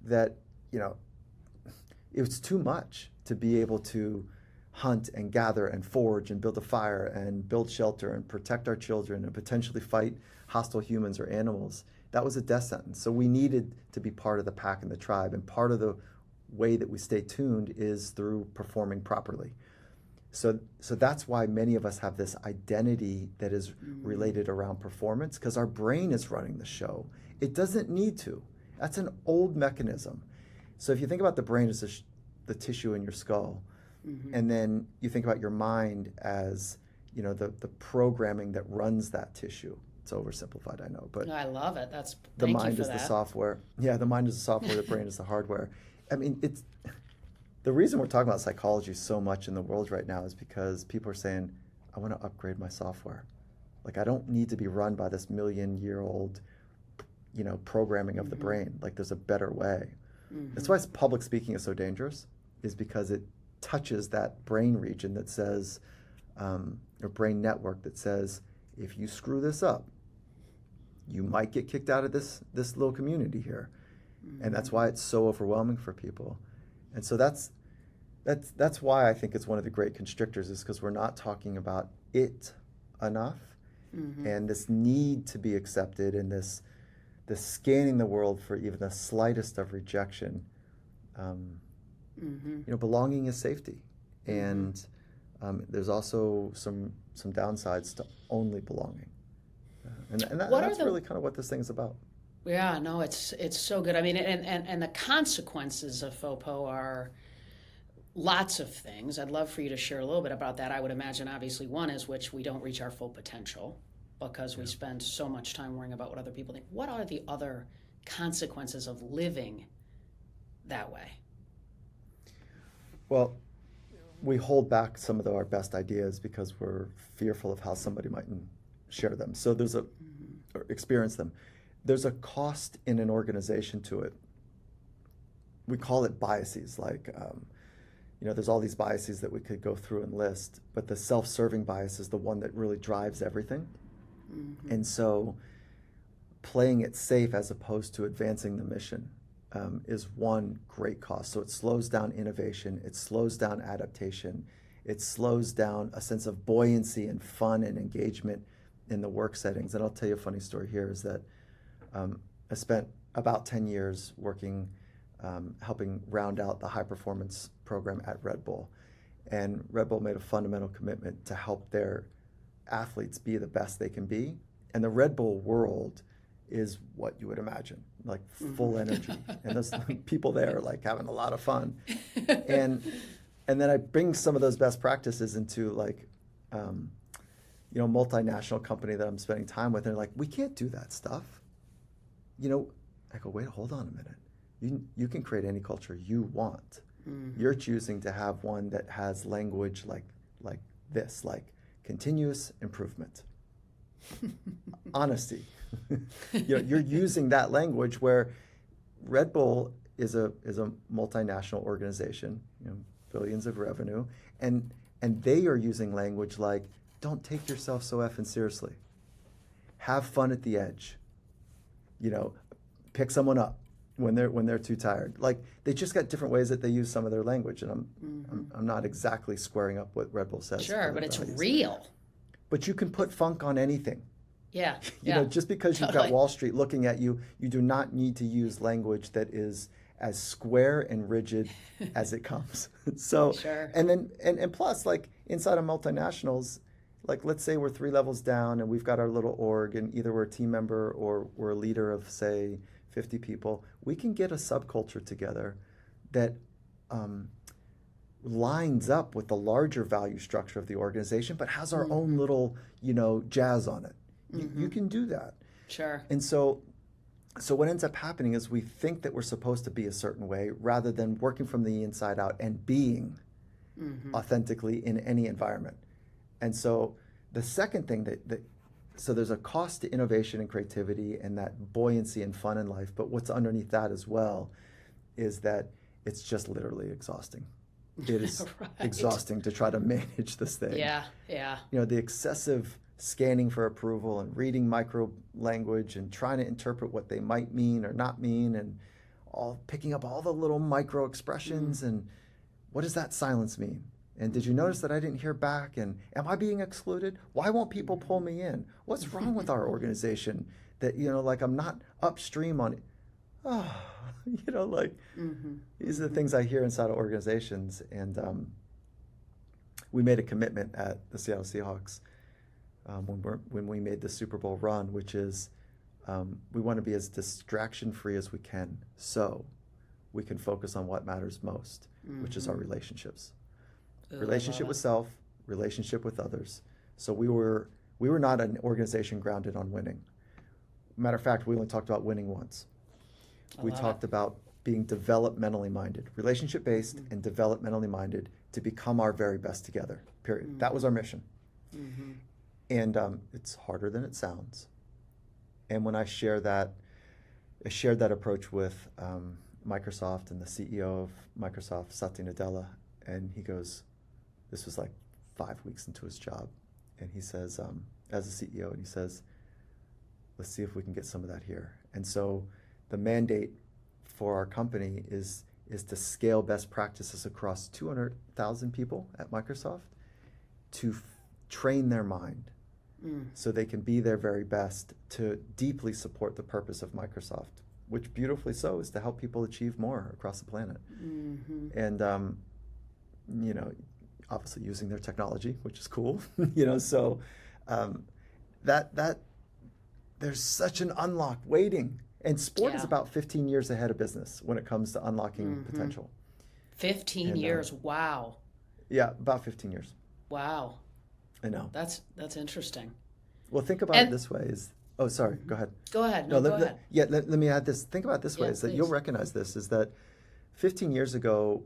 that it was too much to be able to hunt and gather and forage and build a fire and build shelter and protect our children and potentially fight hostile humans or animals. That was a death sentence. So we needed to be part of the pack and the tribe, and part of the way that we stay tuned is through performing properly. So that's why many of us have this identity that is related around performance, because our brain is running the show. It doesn't need to. That's an old mechanism. So if you think about the brain as the tissue in your skull, and then you think about your mind as the programming that runs that tissue. It's oversimplified, I know, but I love it. the Thank mind you for is the that. software. Yeah, the mind is the software, the brain is the hardware. I mean, it's the reason we're talking about psychology so much in the world right now is because people are saying, I want to upgrade my software. Like, I don't need to be run by this million-year-old, programming of the brain. Like, there's a better way. That's why public speaking is so dangerous, is because it touches that brain region that says, or brain network that says, if you screw this up, you might get kicked out of this little community here. And that's why it's so overwhelming for people. And so that's why I think it's one of the great constrictors, is because we're not talking about it enough, and this need to be accepted, and this scanning the world for even the slightest of rejection. Belonging is safety, and there's also some downsides to only belonging, and that's really kind of what this thing is about. Yeah, no, it's so good. I mean, and the consequences of FOPO are lots of things. I'd love for you to share a little bit about that. I would imagine, obviously, one is which we don't reach our full potential because we spend so much time worrying about what other people think. What are the other consequences of living that way? Well, we hold back some of our best ideas because we're fearful of how somebody might share them. So or experience them. There's a cost in an organization to it. We call it biases. Like, there's all these biases that we could go through and list, but the self-serving bias is the one that really drives everything. And so playing it safe as opposed to advancing the mission is one great cost. So it slows down innovation, it slows down adaptation, it slows down a sense of buoyancy and fun and engagement in the work settings. And I'll tell you a funny story here is that I spent about 10 years working, helping round out the high performance program at Red Bull. And Red Bull made a fundamental commitment to help their athletes be the best they can be. And the Red Bull world is what you would imagine, like full energy. And there's people there like having a lot of fun. And then I bring some of those best practices into like, multinational company that I'm spending time with. And they're like, we can't do that stuff. I go, wait, hold on a minute. You can create any culture you want. You're choosing to have one that has language like this, like continuous improvement. Honesty. You're using that language where Red Bull is a multinational organization, billions of revenue, and they are using language like, don't take yourself so effing seriously. Have fun at the edge. Pick someone up when they're too tired. Like, they just got different ways that they use some of their language, and I'm not exactly squaring up what Red Bull says. Sure, but it's real. But you can put funk on anything. Yeah. Just because you've got Wall Street looking at you, you do not need to use language that is as square and rigid as it comes. So, sure. And then, and plus, like, inside of multinationals, like, let's say we're 3 levels down and we've got our little org, and either we're a team member or we're a leader of, say, 50 people, we can get a subculture together that lines up with the larger value structure of the organization, but has our own little, jazz on it. You can do that. Sure. And so what ends up happening is we think that we're supposed to be a certain way rather than working from the inside out and being authentically in any environment. And so the second thing so there's a cost to innovation and creativity and that buoyancy and fun in life, but what's underneath that as well is that it's just literally exhausting. It is right. exhausting to try to manage this thing. Yeah. The excessive scanning for approval and reading micro language and trying to interpret what they might mean or not mean, and picking up all the little micro expressions and what does that silence mean? And did you notice that I didn't hear back? And am I being excluded? Why won't people pull me in? What's wrong with our organization that, like, I'm not upstream on it? These are the things I hear inside of organizations. And we made a commitment at the Seattle Seahawks when we made the Super Bowl run, which is we want to be as distraction-free as we can so we can focus on what matters most, which is our relationships. Relationship with self, relationship with others. So we were not an organization grounded on winning. Matter of fact, we only talked about winning once. We talked about being developmentally minded, relationship-based and developmentally minded to become our very best together, period. That was our mission. And it's harder than it sounds. And when I shared that approach with Microsoft and the CEO of Microsoft, Satya Nadella, and he goes, this was like 5 weeks into his job, and he says, as a CEO, and he says, let's see if we can get some of that here. And so the mandate for our company is to scale best practices across 200,000 people at Microsoft to train their mind so they can be their very best to deeply support the purpose of Microsoft, which beautifully so is to help people achieve more across the planet. And, obviously using their technology, which is cool, so that there's such an unlock waiting. And sport is about 15 years ahead of business when it comes to unlocking potential. 15 years, wow. Yeah, about 15 years. Wow. I know. That's interesting. Well, think about it this way oh, sorry, go ahead. Go ahead. Go ahead. Let me add this. Think about it this way, is that you'll recognize this, is that 15 years ago,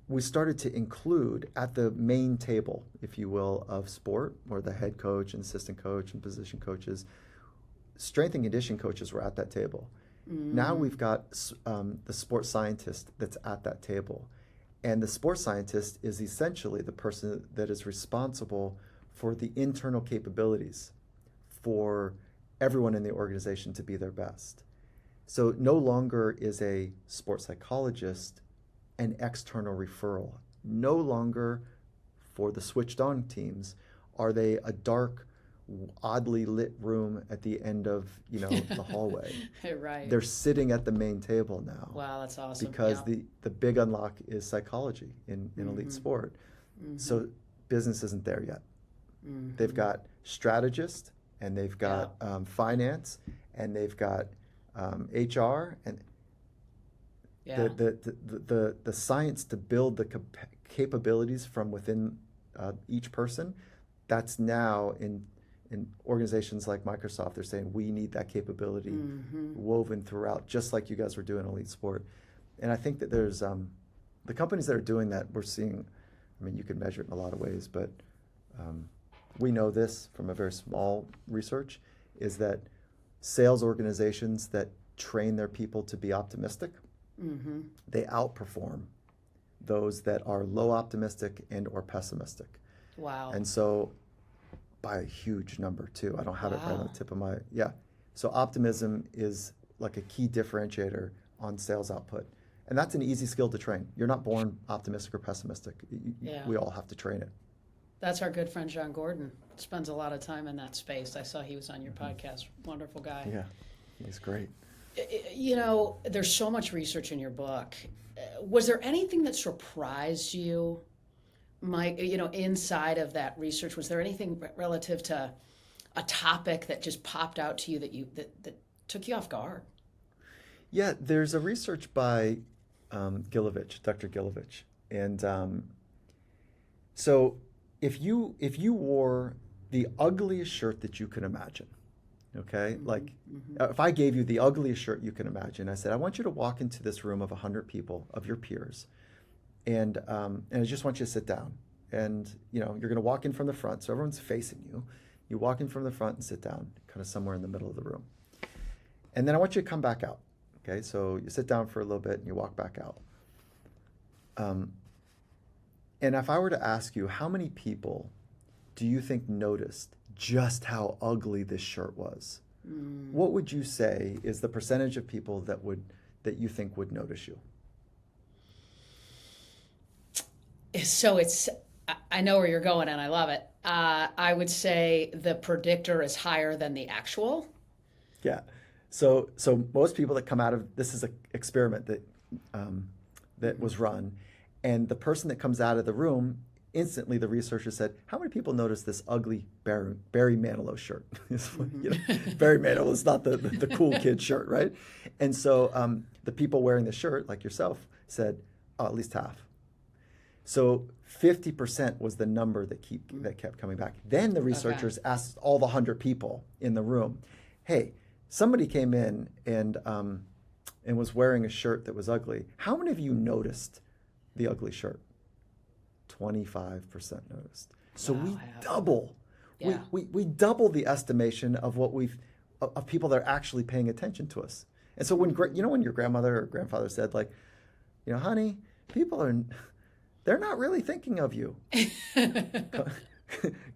we started to include at the main table, if you will, of sport, where the head coach and assistant coach and position coaches, strength and conditioning coaches were at that table. Now we've got the sports scientist that's at that table. And the sports scientist is essentially the person that is responsible for the internal capabilities for everyone in the organization to be their best. So no longer is a sports psychologist an external referral. No longer, for the switched on teams, are they a dark, oddly lit room at the end of the hallway. Right. They're sitting at the main table now. Wow, that's awesome. Because the big unlock is psychology in elite sport. So business isn't there yet. They've got strategists, and they've got finance, and they've got HR, and the science to build the capabilities from within each person. That's now in organizations like Microsoft. They're saying we need that capability woven throughout, just like you guys were doing elite sport. And I think that there's the companies that are doing that, we're seeing. I mean, you can measure it in a lot of ways, but we know this from a very small research, is that sales organizations that train their people to be optimistic, they outperform those that are low optimistic and or pessimistic. Wow. And so by a huge number too. I don't have it right on the tip of my, yeah. So optimism is like a key differentiator on sales output. And that's an easy skill to train. You're not born optimistic or pessimistic. We all have to train it. That's our good friend John Gordon. Spends a lot of time in that space. I saw he was on your podcast. Wonderful guy. Yeah, he's great. You know, there's so much research in your book. Was there anything that surprised you, Mike, you know, inside of that research? Was there anything relative to a topic that just popped out to you that took you off guard? Yeah, there's a research by Dr. Gilovich. And so if you wore the ugliest shirt that you could imagine, okay? If I gave you the ugliest shirt you can imagine, I said, I want you to walk into this room of 100 people, of your peers, and I just want you to sit down. And, you know, you're going to walk in from the front, so everyone's facing you. You walk in from the front and sit down, kind of somewhere in the middle of the room. And then I want you to come back out, okay? So you sit down for a little bit and you walk back out. And if I were to ask you, how many people do you think noticed just how ugly this shirt was? What would you say is the percentage of people that you think would notice you? So I know where you're going and I love it. I would say the predictor is higher than the actual. Yeah. So most people that come out of this is an experiment that was run, and the person that comes out of the room, instantly the researcher said, how many people noticed this ugly Barry Manilow shirt? You know, Barry Manilow is not the cool kid shirt, right? And so the people wearing the shirt, like yourself, said, oh, at least half. So 50% was the number that kept coming back. Then the researchers asked all the 100 people in the room, hey, somebody came in and was wearing a shirt that was ugly. How many of you noticed the ugly shirt? 25% noticed. So we double. Yeah. We double the estimation of of people that are actually paying attention to us. And so when your grandmother or grandfather said, like, you know, honey, they're not really thinking of you.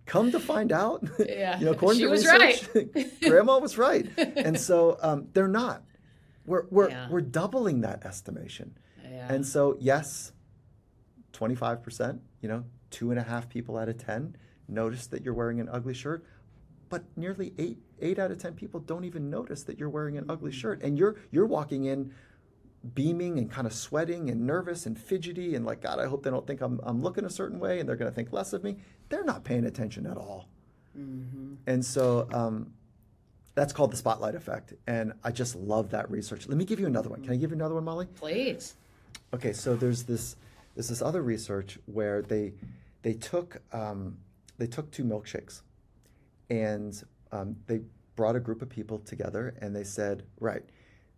Come to find out, yeah. You know, according to research, right. Grandma was right. And so they're not. We're doubling that estimation. Yeah. And so yes, 25%, you know, 2.5 people out of 10 notice that you're wearing an ugly shirt, but nearly 8 out of 10 people don't even notice that you're wearing an ugly shirt. And you're walking in beaming and kind of sweating and nervous and fidgety and like, God, I hope they don't think I'm looking a certain way and they're going to think less of me. They're not paying attention at all. And so that's called the spotlight effect. And I just love that research. Let me give you another one. Can I give you another one, Molly? Please. Okay, so there's this other research where they took 2 milkshakes and they brought a group of people together and they said, right,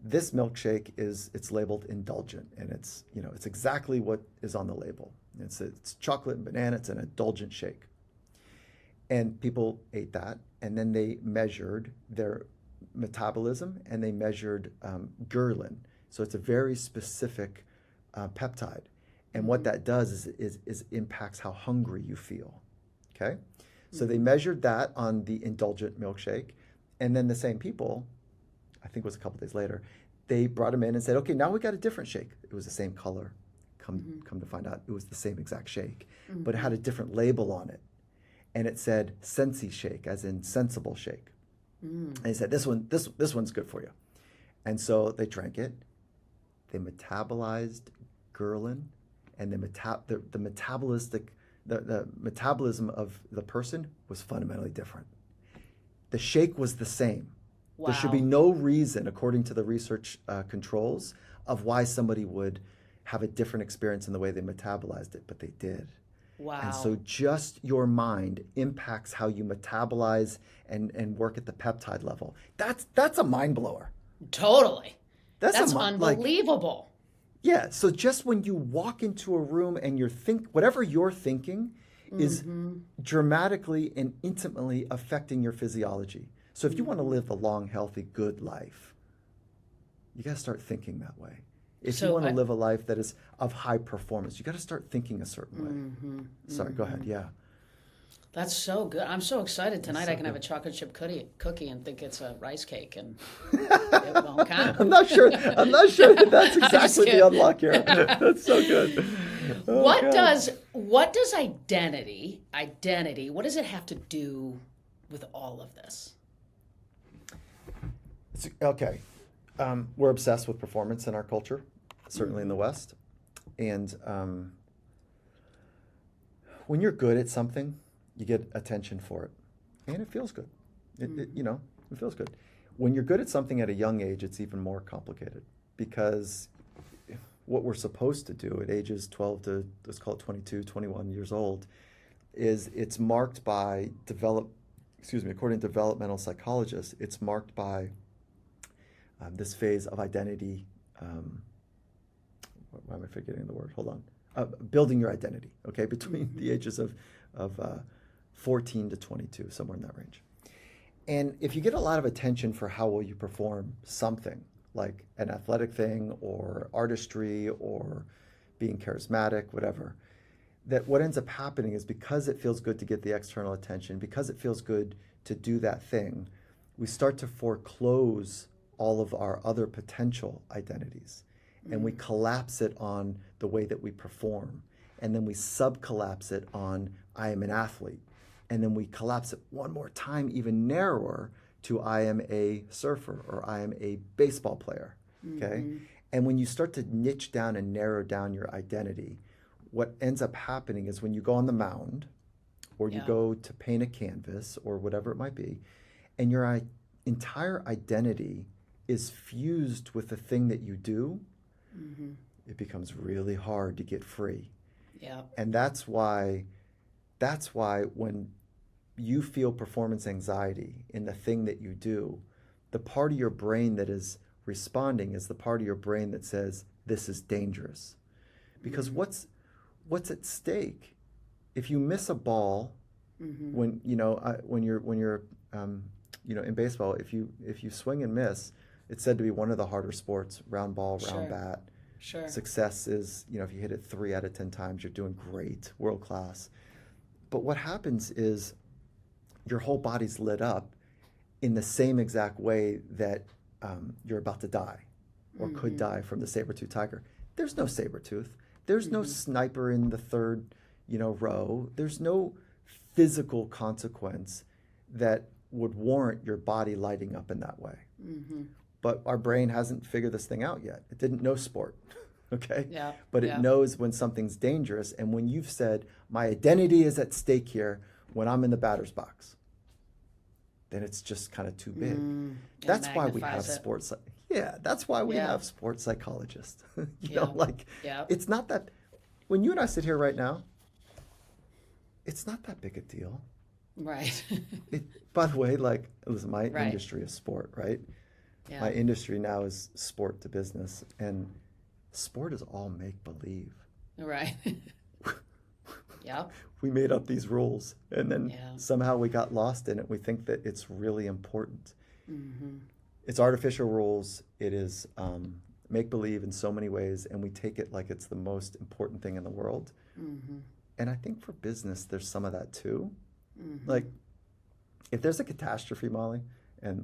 this milkshake it's labeled indulgent, and it's exactly what is on the label. It's chocolate and banana. It's an indulgent shake. And people ate that, and then they measured their metabolism, and they measured ghrelin. So it's a very specific peptide, and what that does is impacts how hungry you feel. Okay, so they measured that on the indulgent milkshake, and then the same people, I think it was a couple days later, they brought them in and said, okay, now we got a different shake. It was the same color. Come to find out, it was the same exact shake, but it had a different label on it. And it said Sensi shake, as in sensible shake. And they said, this one's good for you. And so they drank it. They metabolized ghrelin, and the metabolism of the person was fundamentally different. The shake was the same. Wow. There should be no reason, according to the research controls, of why somebody would have a different experience in the way they metabolized it, but they did. Wow. And so just your mind impacts how you metabolize and work at the peptide level. That's a mind blower. Totally. That's unbelievable. Yeah, so just when you walk into a room and whatever you're thinking is dramatically and intimately affecting your physiology. So if you want to live a long, healthy, good life, you got to start thinking that way. If you want to live a life that is of high performance, you got to start thinking a certain way. Sorry, go ahead. Yeah. That's so good. I'm so excited tonight. I can have a chocolate chip cookie and think it's a rice cake, and it won't count. I'm not sure that that's exactly the unlock here. That's so good. Oh, what does identity? What does it have to do with all of this? Okay. We're obsessed with performance in our culture, certainly in the West. And when you're good at something, you get attention for it. And it feels good. It feels good. When you're good at something at a young age, it's even more complicated because what we're supposed to do at ages 12 to, let's call it 22, 21 years old, is it's marked by according to developmental psychologists, it's marked by this phase of identity. Why am I forgetting the word? Hold on. Building your identity, okay, between the ages of 14 to 22, somewhere in that range. And if you get a lot of attention for how well you perform something, like an athletic thing or artistry or being charismatic, whatever, that what ends up happening is because it feels good to get the external attention, because it feels good to do that thing, we start to foreclose all of our other potential identities. And we collapse it on the way that we perform. And then we sub-collapse it on, I am an athlete. And then we collapse it one more time, even narrower, to I am a surfer or I am a baseball player, okay? And when you start to niche down and narrow down your identity, what ends up happening is when you go on the mound or you go to paint a canvas or whatever it might be, and your entire identity is fused with the thing that you do, it becomes really hard to get free. Yeah. And that's why when you feel performance anxiety in the thing that you do, the part of your brain that is responding is the part of your brain that says, this is dangerous. Because what's at stake if you miss a ball when you're in baseball, if you swing and miss, it's said to be one of the harder sports, round ball, round bat. Sure. Success is, if you hit it 3 out of 10 times, you're doing great, world class. But what happens is your whole body's lit up in the same exact way that you're about to die or could die from the saber-toothed tiger. There's no saber-tooth. There's no sniper in the third, row. There's no physical consequence that would warrant your body lighting up in that way. But our brain hasn't figured this thing out yet. It didn't know sport, okay? Yeah. But it knows when something's dangerous. And when you've said, my identity is at stake here when I'm in the batter's box, then it's just kind of too big. That's why we have sports. That's why we have sports psychologists. It's not that, when you and I sit here right now, it's not that big a deal. Right. By the way, listen, my industry is sport, right? Yeah. My industry now is sport to business, and sport is all make-believe. Right. Yep. We made up these rules, and then somehow we got lost in it. We think that it's really important. It's artificial rules. It is make-believe in so many ways, and we take it like it's the most important thing in the world. And I think for business, there's some of that too. Like, if there's a catastrophe, Molly, and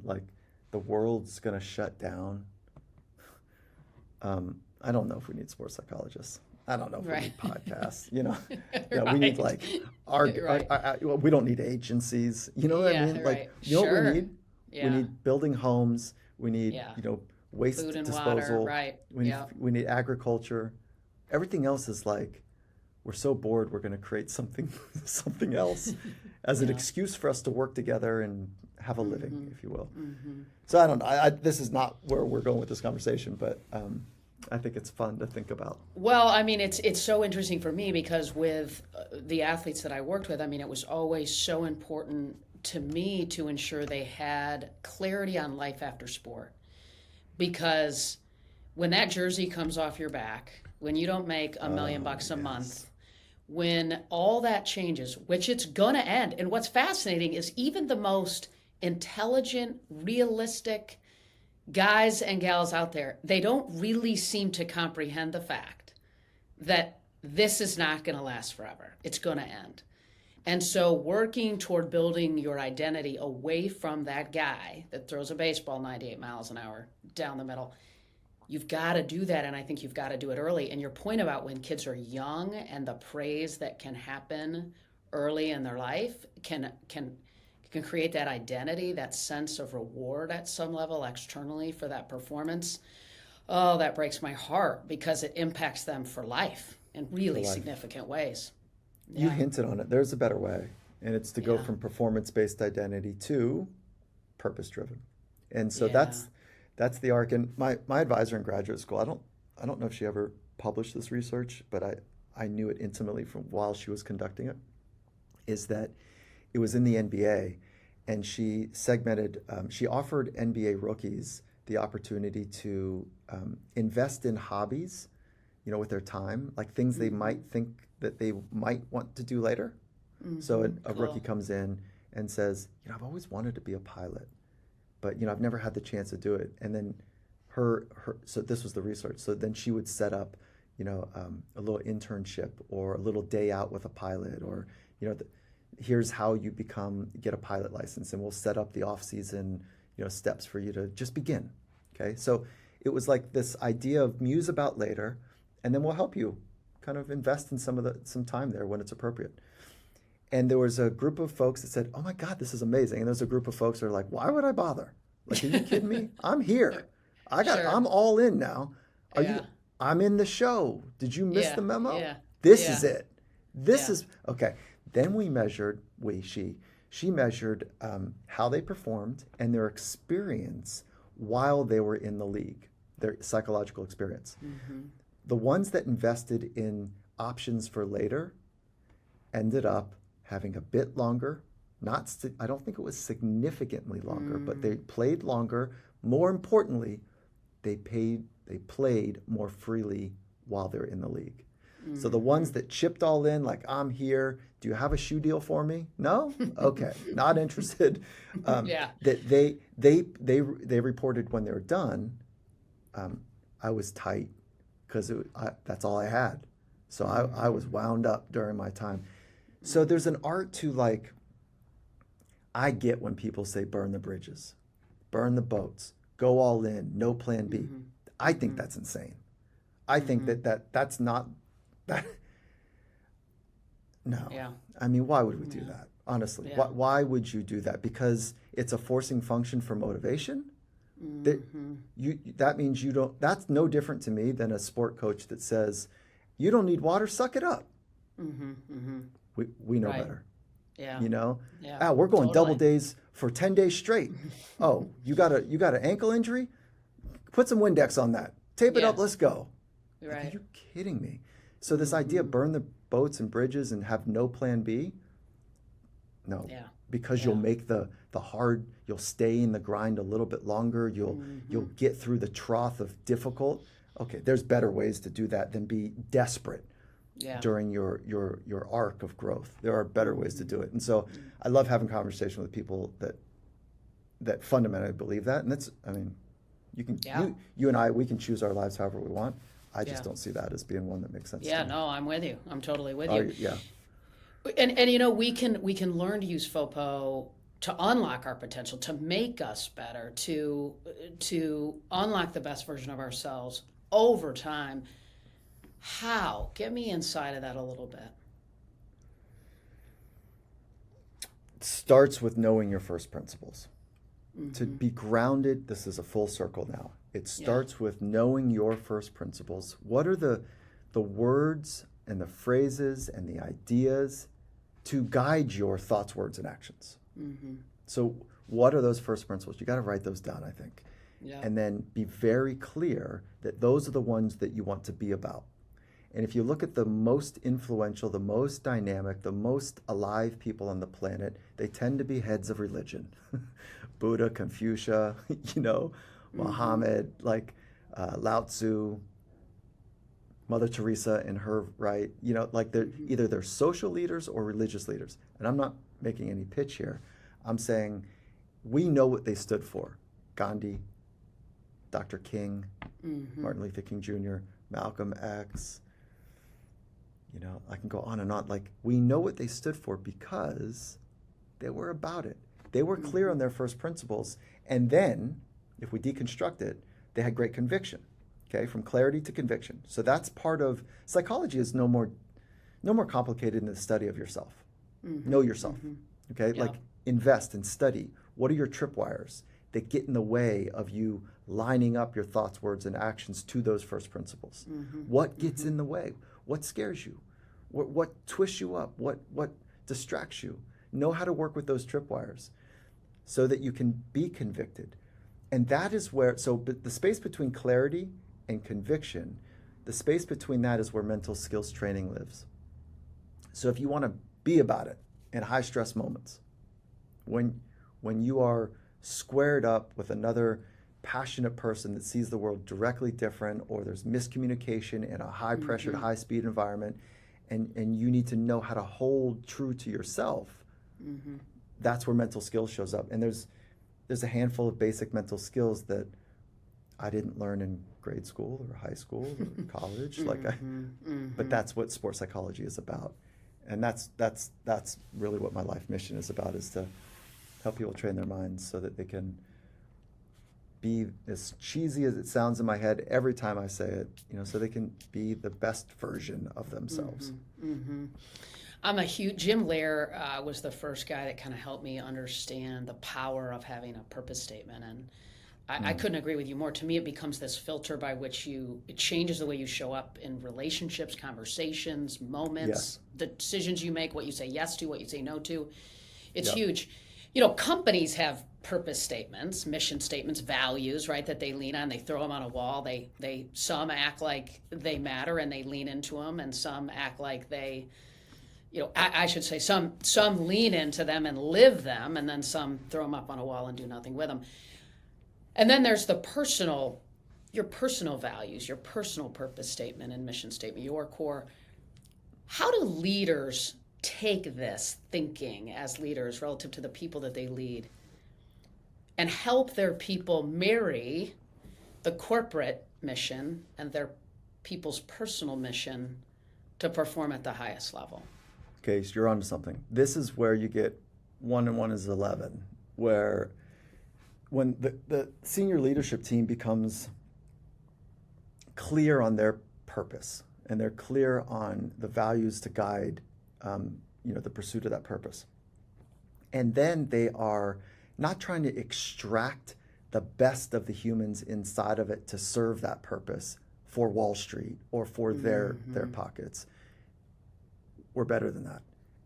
the world's gonna shut down, I don't know if we need sports psychologists. I don't know if we need podcasts. We need we don't need agencies. You know what I mean? You know what we need? We need building homes. We need waste food and disposal. Water. We need agriculture. Everything else is we're so bored. We're going to create something else as an excuse for us to work together and have a living, if you will. So I don't know. This is not where we're going with this conversation, but I think it's fun to think about. Well, I mean, it's so interesting for me because with the athletes that I worked with, I mean, it was always so important to me to ensure they had clarity on life after sport. Because when that jersey comes off your back, when you don't make $1 million a month, when all that changes, which it's gonna end. And what's fascinating is even the most intelligent, realistic guys and gals out there, they don't really seem to comprehend the fact that this is not going to last forever. It's going to end. And so working toward building your identity away from that guy that throws a baseball 98 miles an hour down the middle, you've got to do that. And I think you've got to do it early. And your point about when kids are young and the praise that can happen early in their life can create that identity, that sense of reward at some level externally for that performance. Oh, that breaks my heart because it impacts them for life in really significant ways. Yeah. You hinted on it. There's a better way, and it's to go from performance-based identity to purpose-driven. And so that's the arc. And my advisor in graduate school, I don't know if she ever published this research, but I knew it intimately from while she was conducting it, is that it was in the NBA, and she segmented, she offered NBA rookies the opportunity to invest in hobbies, with their time, like things they might think that they might want to do later. So a rookie comes in and says, I've always wanted to be a pilot, but, I've never had the chance to do it. And then so this was the research. So then she would set up, a little internship or a little day out with a pilot, or, here's how you get a pilot license, and we'll set up the off-season, steps for you to just begin. Okay, so it was like this idea of muse about later, and then we'll help you kind of invest in some time there when it's appropriate. And there was a group of folks that said, "Oh my God, this is amazing!" And there's a group of folks that are like, "Why would I bother? Like, are you kidding me? I'm here. I'm all in now. I'm in the show. Did you miss the memo? Yeah. This is it. This is okay." Then she measured how they performed and their experience while they were in the league, their psychological experience. The ones that invested in options for later ended up having a bit longer, I don't think it was significantly longer, but they played longer. More importantly, they played more freely while they're in the league. So the ones that chipped all in, like, I'm here, do you have a shoe deal for me? No? Okay, not interested. That they reported when they were done, I was tight because that's all I had. So I was wound up during my time. So there's an art to, like, I get when people say burn the bridges, burn the boats, go all in, no plan B. I think that's insane. I think that's not that. No. Yeah. I mean, why would we do that? Honestly, why would you do that? Because it's a forcing function for motivation? That means you don't. That's no different to me than a sport coach that says, "You don't need water, suck it up." We know better. Yeah. Yeah. We're going double days for 10 days straight. Oh, you got an ankle injury? Put some Windex on that. Tape it up. Let's go. Right. Like, are you kidding me? So this idea of burn the boats and bridges and have no plan B? No. Yeah. Because you'll make the hard, you'll stay in the grind a little bit longer. You'll get through the trough of difficult. Okay, there's better ways to do that than be desperate during your arc of growth. There are better ways to do it. And so I love having conversation with people that fundamentally believe that. And that's, I mean, you and I, we can choose our lives however we want. I just don't see that as being one that makes sense. Yeah, to me. no, I'm with you. I'm totally with you. Yeah. And we can learn to use FOPO to unlock our potential, to make us better, to unlock the best version of ourselves over time. How? Get me inside of that a little bit. It starts with knowing your first principles. To be grounded, this is a full circle now. It starts with knowing your first principles. What are the words and the phrases and the ideas to guide your thoughts, words, and actions? So what are those first principles? You got to write those down, I think. And then be very clear that those are the ones that you want to be about. And if you look at the most influential, the most dynamic, the most alive people on the planet, they tend to be heads of religion. Buddha, Confucius, Muhammad, like Lao Tzu, Mother Teresa and her right, you know, like they're either they're social leaders or religious leaders. And I'm not making any pitch here. I'm saying we know what they stood for. Gandhi, Dr. King, Martin Luther King Jr., Malcolm X, you know, I can go on and on. Like, we know what they stood for because they were about it. They were clear on their first principles. And then, if we deconstruct it, they had great conviction, okay, from clarity to conviction. So that's part of psychology is no more complicated than the study of yourself. Know yourself, okay? Yeah. Like, invest and study. What are your tripwires that get in the way of you lining up your thoughts, words, and actions to those first principles? What gets in the way? What scares you? What twists you up? What distracts you? Know how to work with those tripwires so that you can be convicted. And that is where, so the space between clarity and conviction, the space between that is where mental skills training lives. So if you want to be about it in high stress moments, when you are squared up with another passionate person that sees the world directly different, or there's miscommunication in a high pressured, high speed environment, and you need to know how to hold true to yourself, that's where mental skills shows up. And there's a handful of basic mental skills that I didn't learn in grade school or high school or college, but that's what sports psychology is about. And that's really what my life mission is about, is to help people train their minds so that they can be, as cheesy as it sounds in my head every time I say it, you know, so they can be the best version of themselves. I'm a huge, Jim Lair was the first guy that kind of helped me understand the power of having a purpose statement. And I couldn't agree with you more. To me, it becomes this filter by which it changes the way you show up in relationships, conversations, moments, the decisions you make, what you say yes to, what you say no to. It's huge. You know, companies have purpose statements, mission statements, values, right, that they lean on. They throw them on a wall. They some act like they matter and they lean into them, and some act like they, you know, I should say some lean into them and live them, and then some throw them up on a wall and do nothing with them. And then there's your personal values, your personal purpose statement and mission statement, your core. How do leaders take this thinking as leaders relative to the people that they lead and help their people marry the corporate mission and their people's personal mission to perform at the highest level? Okay, so you're onto something. This is where you get 1 and 1 is 11, where when the senior leadership team becomes clear on their purpose and they're clear on the values to guide the pursuit of that purpose. And then they are not trying to extract the best of the humans inside of it to serve that purpose for Wall Street or for their pockets. We're better than that.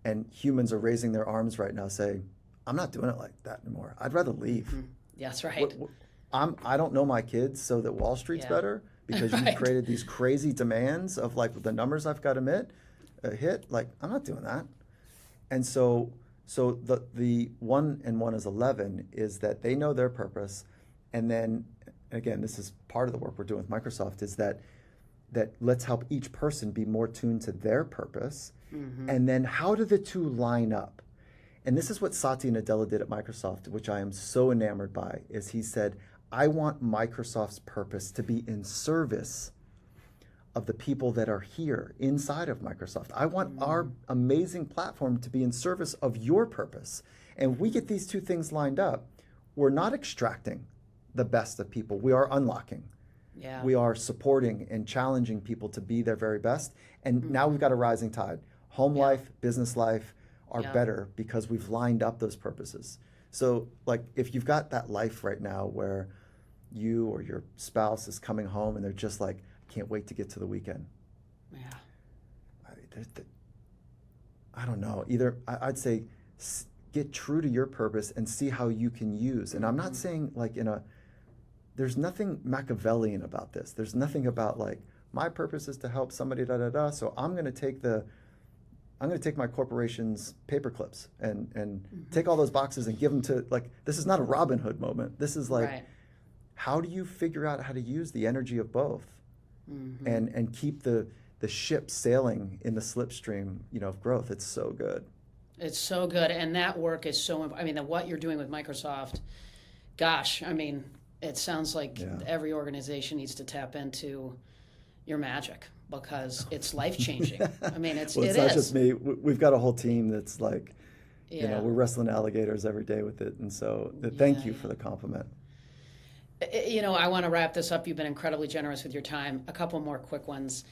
And humans are raising their arms right now saying, I'm not doing it like that anymore. I'd rather leave. That's right. I don't know my kids so that Wall Street's better because you've created these crazy demands of like the numbers I've got to hit. Like, I'm not doing that. And so the 1 and 1 is 11 is that they know their purpose. And then, again, this is part of the work we're doing with Microsoft, is that let's help each person be more tuned to their purpose. And then how do the two line up? And this is what Satya Nadella did at Microsoft, which I am so enamored by, is he said, I want Microsoft's purpose to be in service of the people that are here inside of Microsoft. I want our amazing platform to be in service of your purpose. And we get these two things lined up. We're not extracting the best of people. We are unlocking. Yeah. We are supporting and challenging people to be their very best. And now we've got a rising tide. Home life, business life are better because we've lined up those purposes. So like if you've got that life right now where you or your spouse is coming home and they're just like, can't wait to get to the weekend. I don't know. Either I'd say get true to your purpose and see how you can use. And I'm not saying like there's nothing Machiavellian about this. There's nothing about like my purpose is to help somebody so I'm going to take my corporation's paper clips and take all those boxes and give them to, like, this is not a Robin Hood moment. This is like, how do you figure out how to use the energy of both and keep the ship sailing in the slipstream, of growth. It's so good. It's so good. And that work is so, I mean, what you're doing with Microsoft, gosh, I mean, it sounds like every organization needs to tap into your magic because it's life-changing. I mean, it's not just me. We've got a whole team that's like, Yeah. we're wrestling alligators every day with it. And so thank you for the compliment. I want to wrap this up. You've been incredibly generous with your time. A couple more quick ones.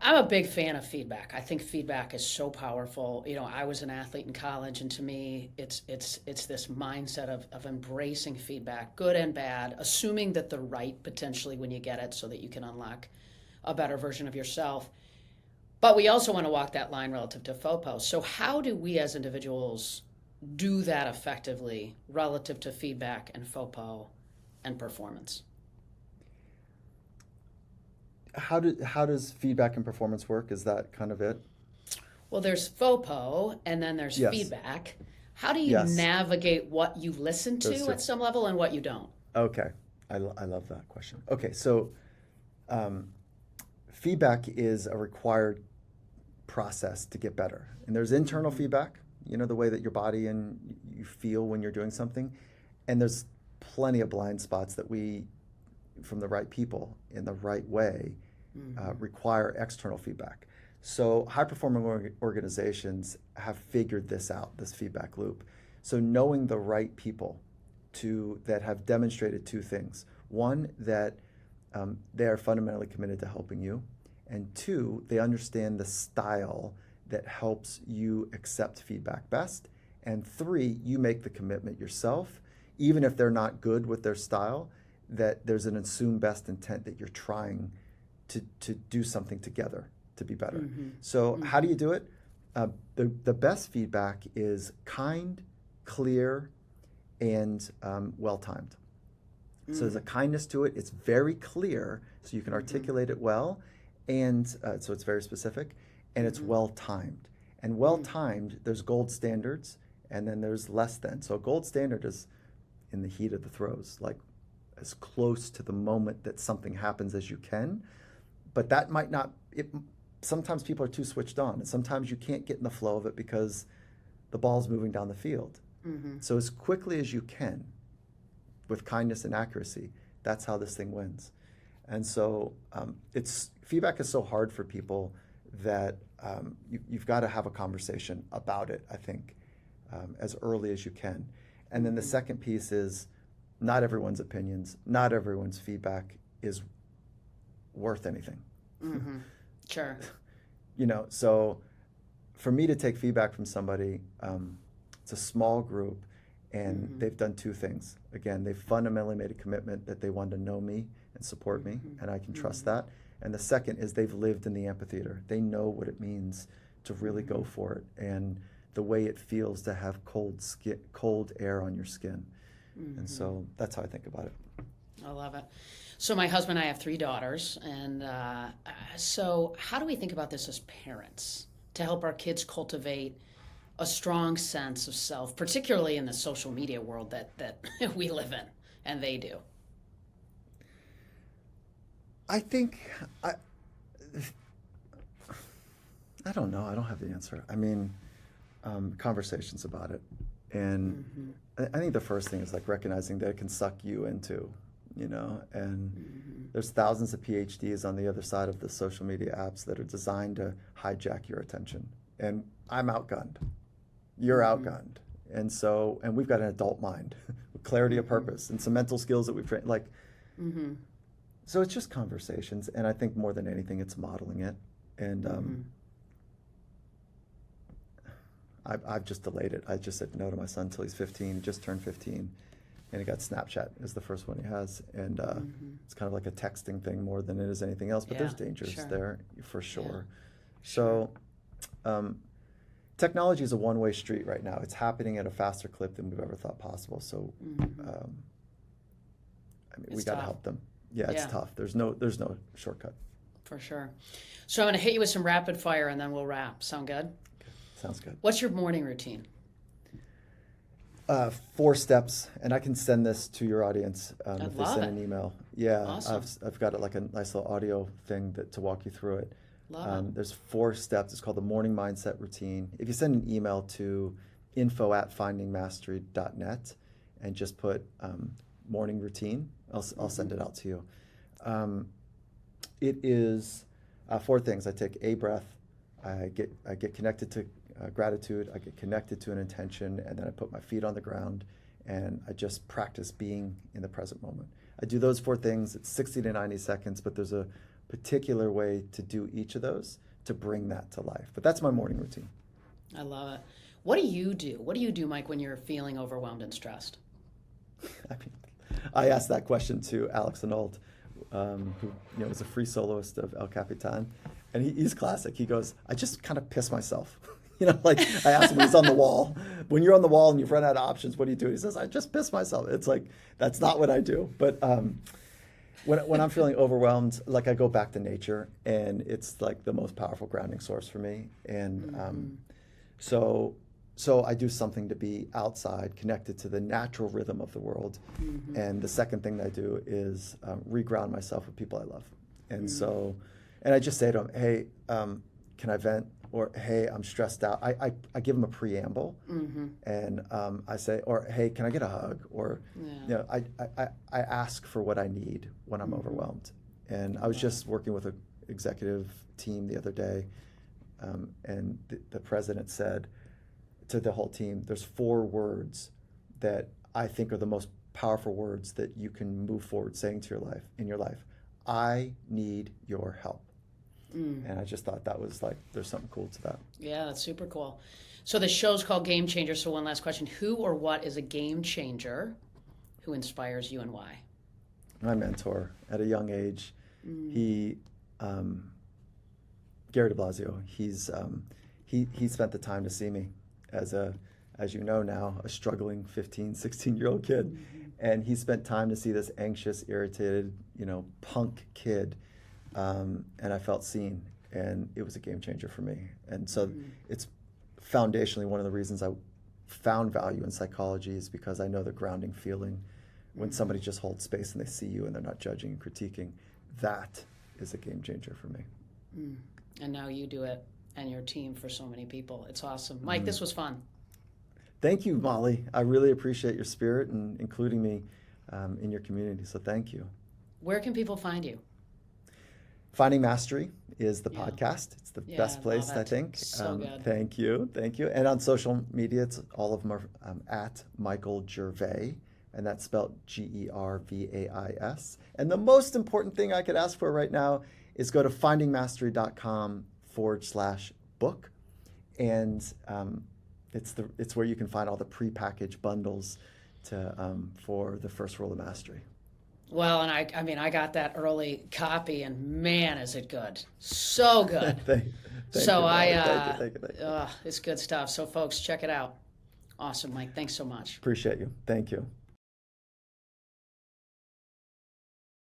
I'm a big fan of feedback. I think feedback is so powerful. I was an athlete in college, and to me, it's this mindset of embracing feedback, good and bad, assuming that the right potentially when you get it so that you can unlock a better version of yourself. But we also want to walk that line relative to FOPO. So how do we as individuals do that effectively relative to feedback and FOPO and performance? How does feedback and performance work? Is that kind of it? Well, there's FOPO and then there's feedback. How do you navigate what you listen to at some level and what you don't? Okay. I love that question. Okay, so feedback is a required process to get better. And there's internal feedback, the way that your body and you feel when you're doing something. And there's plenty of blind spots that we, from the right people in the right way, require external feedback. So high-performing organizations have figured this out, this feedback loop. So knowing the right people that have demonstrated two things. One, that they are fundamentally committed to helping you. And two, they understand the style that helps you accept feedback best. And three, you make the commitment yourself, even if they're not good with their style, that there's an assumed best intent that you're trying to do something together to be better. So how do you do it? The best feedback is kind, clear, and well-timed. So there's a kindness to it. It's very clear, so you can articulate it well, and so it's very specific, and it's well-timed. And well-timed, there's gold standards, and then there's less than. So gold standard is in the heat of the throes, like as close to the moment that something happens as you can, but that might not, sometimes people are too switched on, and sometimes you can't get in the flow of it because the ball's moving down the field. So as quickly as you can, with kindness and accuracy, that's how this thing wins. And so feedback is so hard for people that you've got to have a conversation about it, I think, as early as you can. And then the second piece is not everyone's opinions, not everyone's feedback is worth anything. Sure. So for me to take feedback from somebody, it's a small group, and they've done two things. Again, they've fundamentally made a commitment that they want to know me and support me, and I can trust that. And the second is they've lived in the amphitheater. They know what it means to really go for it, and the way it feels to have cold air on your skin. And so that's how I think about it. I love it. So my husband and I have 3 daughters, and so how do we think about this as parents to help our kids cultivate a strong sense of self, particularly in the social media world that we live in, and they do? I think, I don't know. I don't have the answer. I mean, conversations about it. And I think the first thing is like recognizing that it can suck you into, and there's thousands of PhDs on the other side of the social media apps that are designed to hijack your attention. And I'm outgunned. You're outgunned. And we've got an adult mind with clarity of purpose and some mental skills that we've trained. So it's just conversations. And I think more than anything, it's modeling it. And I've just delayed it. I just said no to my son until he's 15. He just turned 15. And he got Snapchat is the first one he has. And it's kind of like a texting thing more than it is anything else. But there's dangers there for sure. So technology is a one-way street right now. It's happening at a faster clip than we've ever thought possible. So we got to help them. Yeah, it's tough. There's no shortcut. For sure. So I'm going to hit you with some rapid fire, and then we'll wrap. Sound good? Sounds good. What's your morning routine? 4 steps, and I can send this to your audience if they love send it. an email. Yeah, Awesome. I've got like a nice little audio thing to walk you through it. Love it. There's 4 steps. It's called the morning mindset routine. If you send an email to info@findingmastery.net and just put morning routine, I'll send it out to you. It is 4 things. I take a breath. I get connected to gratitude. I get connected to an intention, and then I put my feet on the ground, and I just practice being in the present moment. I do those 4 things. It's 60 to 90 seconds, but there's a particular way to do each of those to bring that to life. But that's my morning routine. I love it. What do you do? What do you do, Mike, when you're feeling overwhelmed and stressed? I mean, I asked that question to Alex Arnold, who was a free soloist of El Capitan, and he's classic. He goes, I just kind of piss myself. Like I asked him when he's on the wall. When you're on the wall and you've run out of options, what do you do? He says, I just piss myself. It's like, that's not what I do. But when I'm feeling overwhelmed, like I go back to nature, and it's like the most powerful grounding source for me. And so I do something to be outside, connected to the natural rhythm of the world. And the second thing that I do is reground myself with people I love. And and I just say to them, hey, can I vent? Or, hey, I'm stressed out. I give them a preamble, and I say, or, hey, can I get a hug? Or, I ask for what I need when I'm overwhelmed. And I was just working with an executive team the other day, and the president said to the whole team, there's 4 words that I think are the most powerful words that you can move forward saying to your life. I need your help. And I just thought that was like, there's something cool to that. Yeah, that's super cool. So the show's called Game Changer. So one last question. Who or what is a game changer who inspires you and why? My mentor at a young age, he, Gary de Blasio, he spent the time to see me as you know now, a struggling 15, 16-year-old kid. And he spent time to see this anxious, irritated, punk kid. And I felt seen, and it was a game changer for me. And so it's foundationally one of the reasons I found value in psychology, is because I know the grounding feeling when somebody just holds space and they see you and they're not judging and critiquing. That is a game changer for me. And now you do it, and your team, for so many people. It's awesome. Mike, this was fun. Thank you, Molly. I really appreciate your spirit and including me in your community, so thank you. Where can people find you? Finding Mastery is the podcast. It's the best place, I think. So good. Thank you. And on social media, all of them are at Michael Gervais, and that's spelled Gervais. And the most important thing I could ask for right now is go to findingmastery.com/book, and it's where you can find all the prepackaged bundles for the first rule of mastery. Well, and I got that early copy, and man, is it good. So good. Thank you. It's good stuff. So folks, check it out. Awesome, Mike. Thanks so much. Appreciate you. Thank you.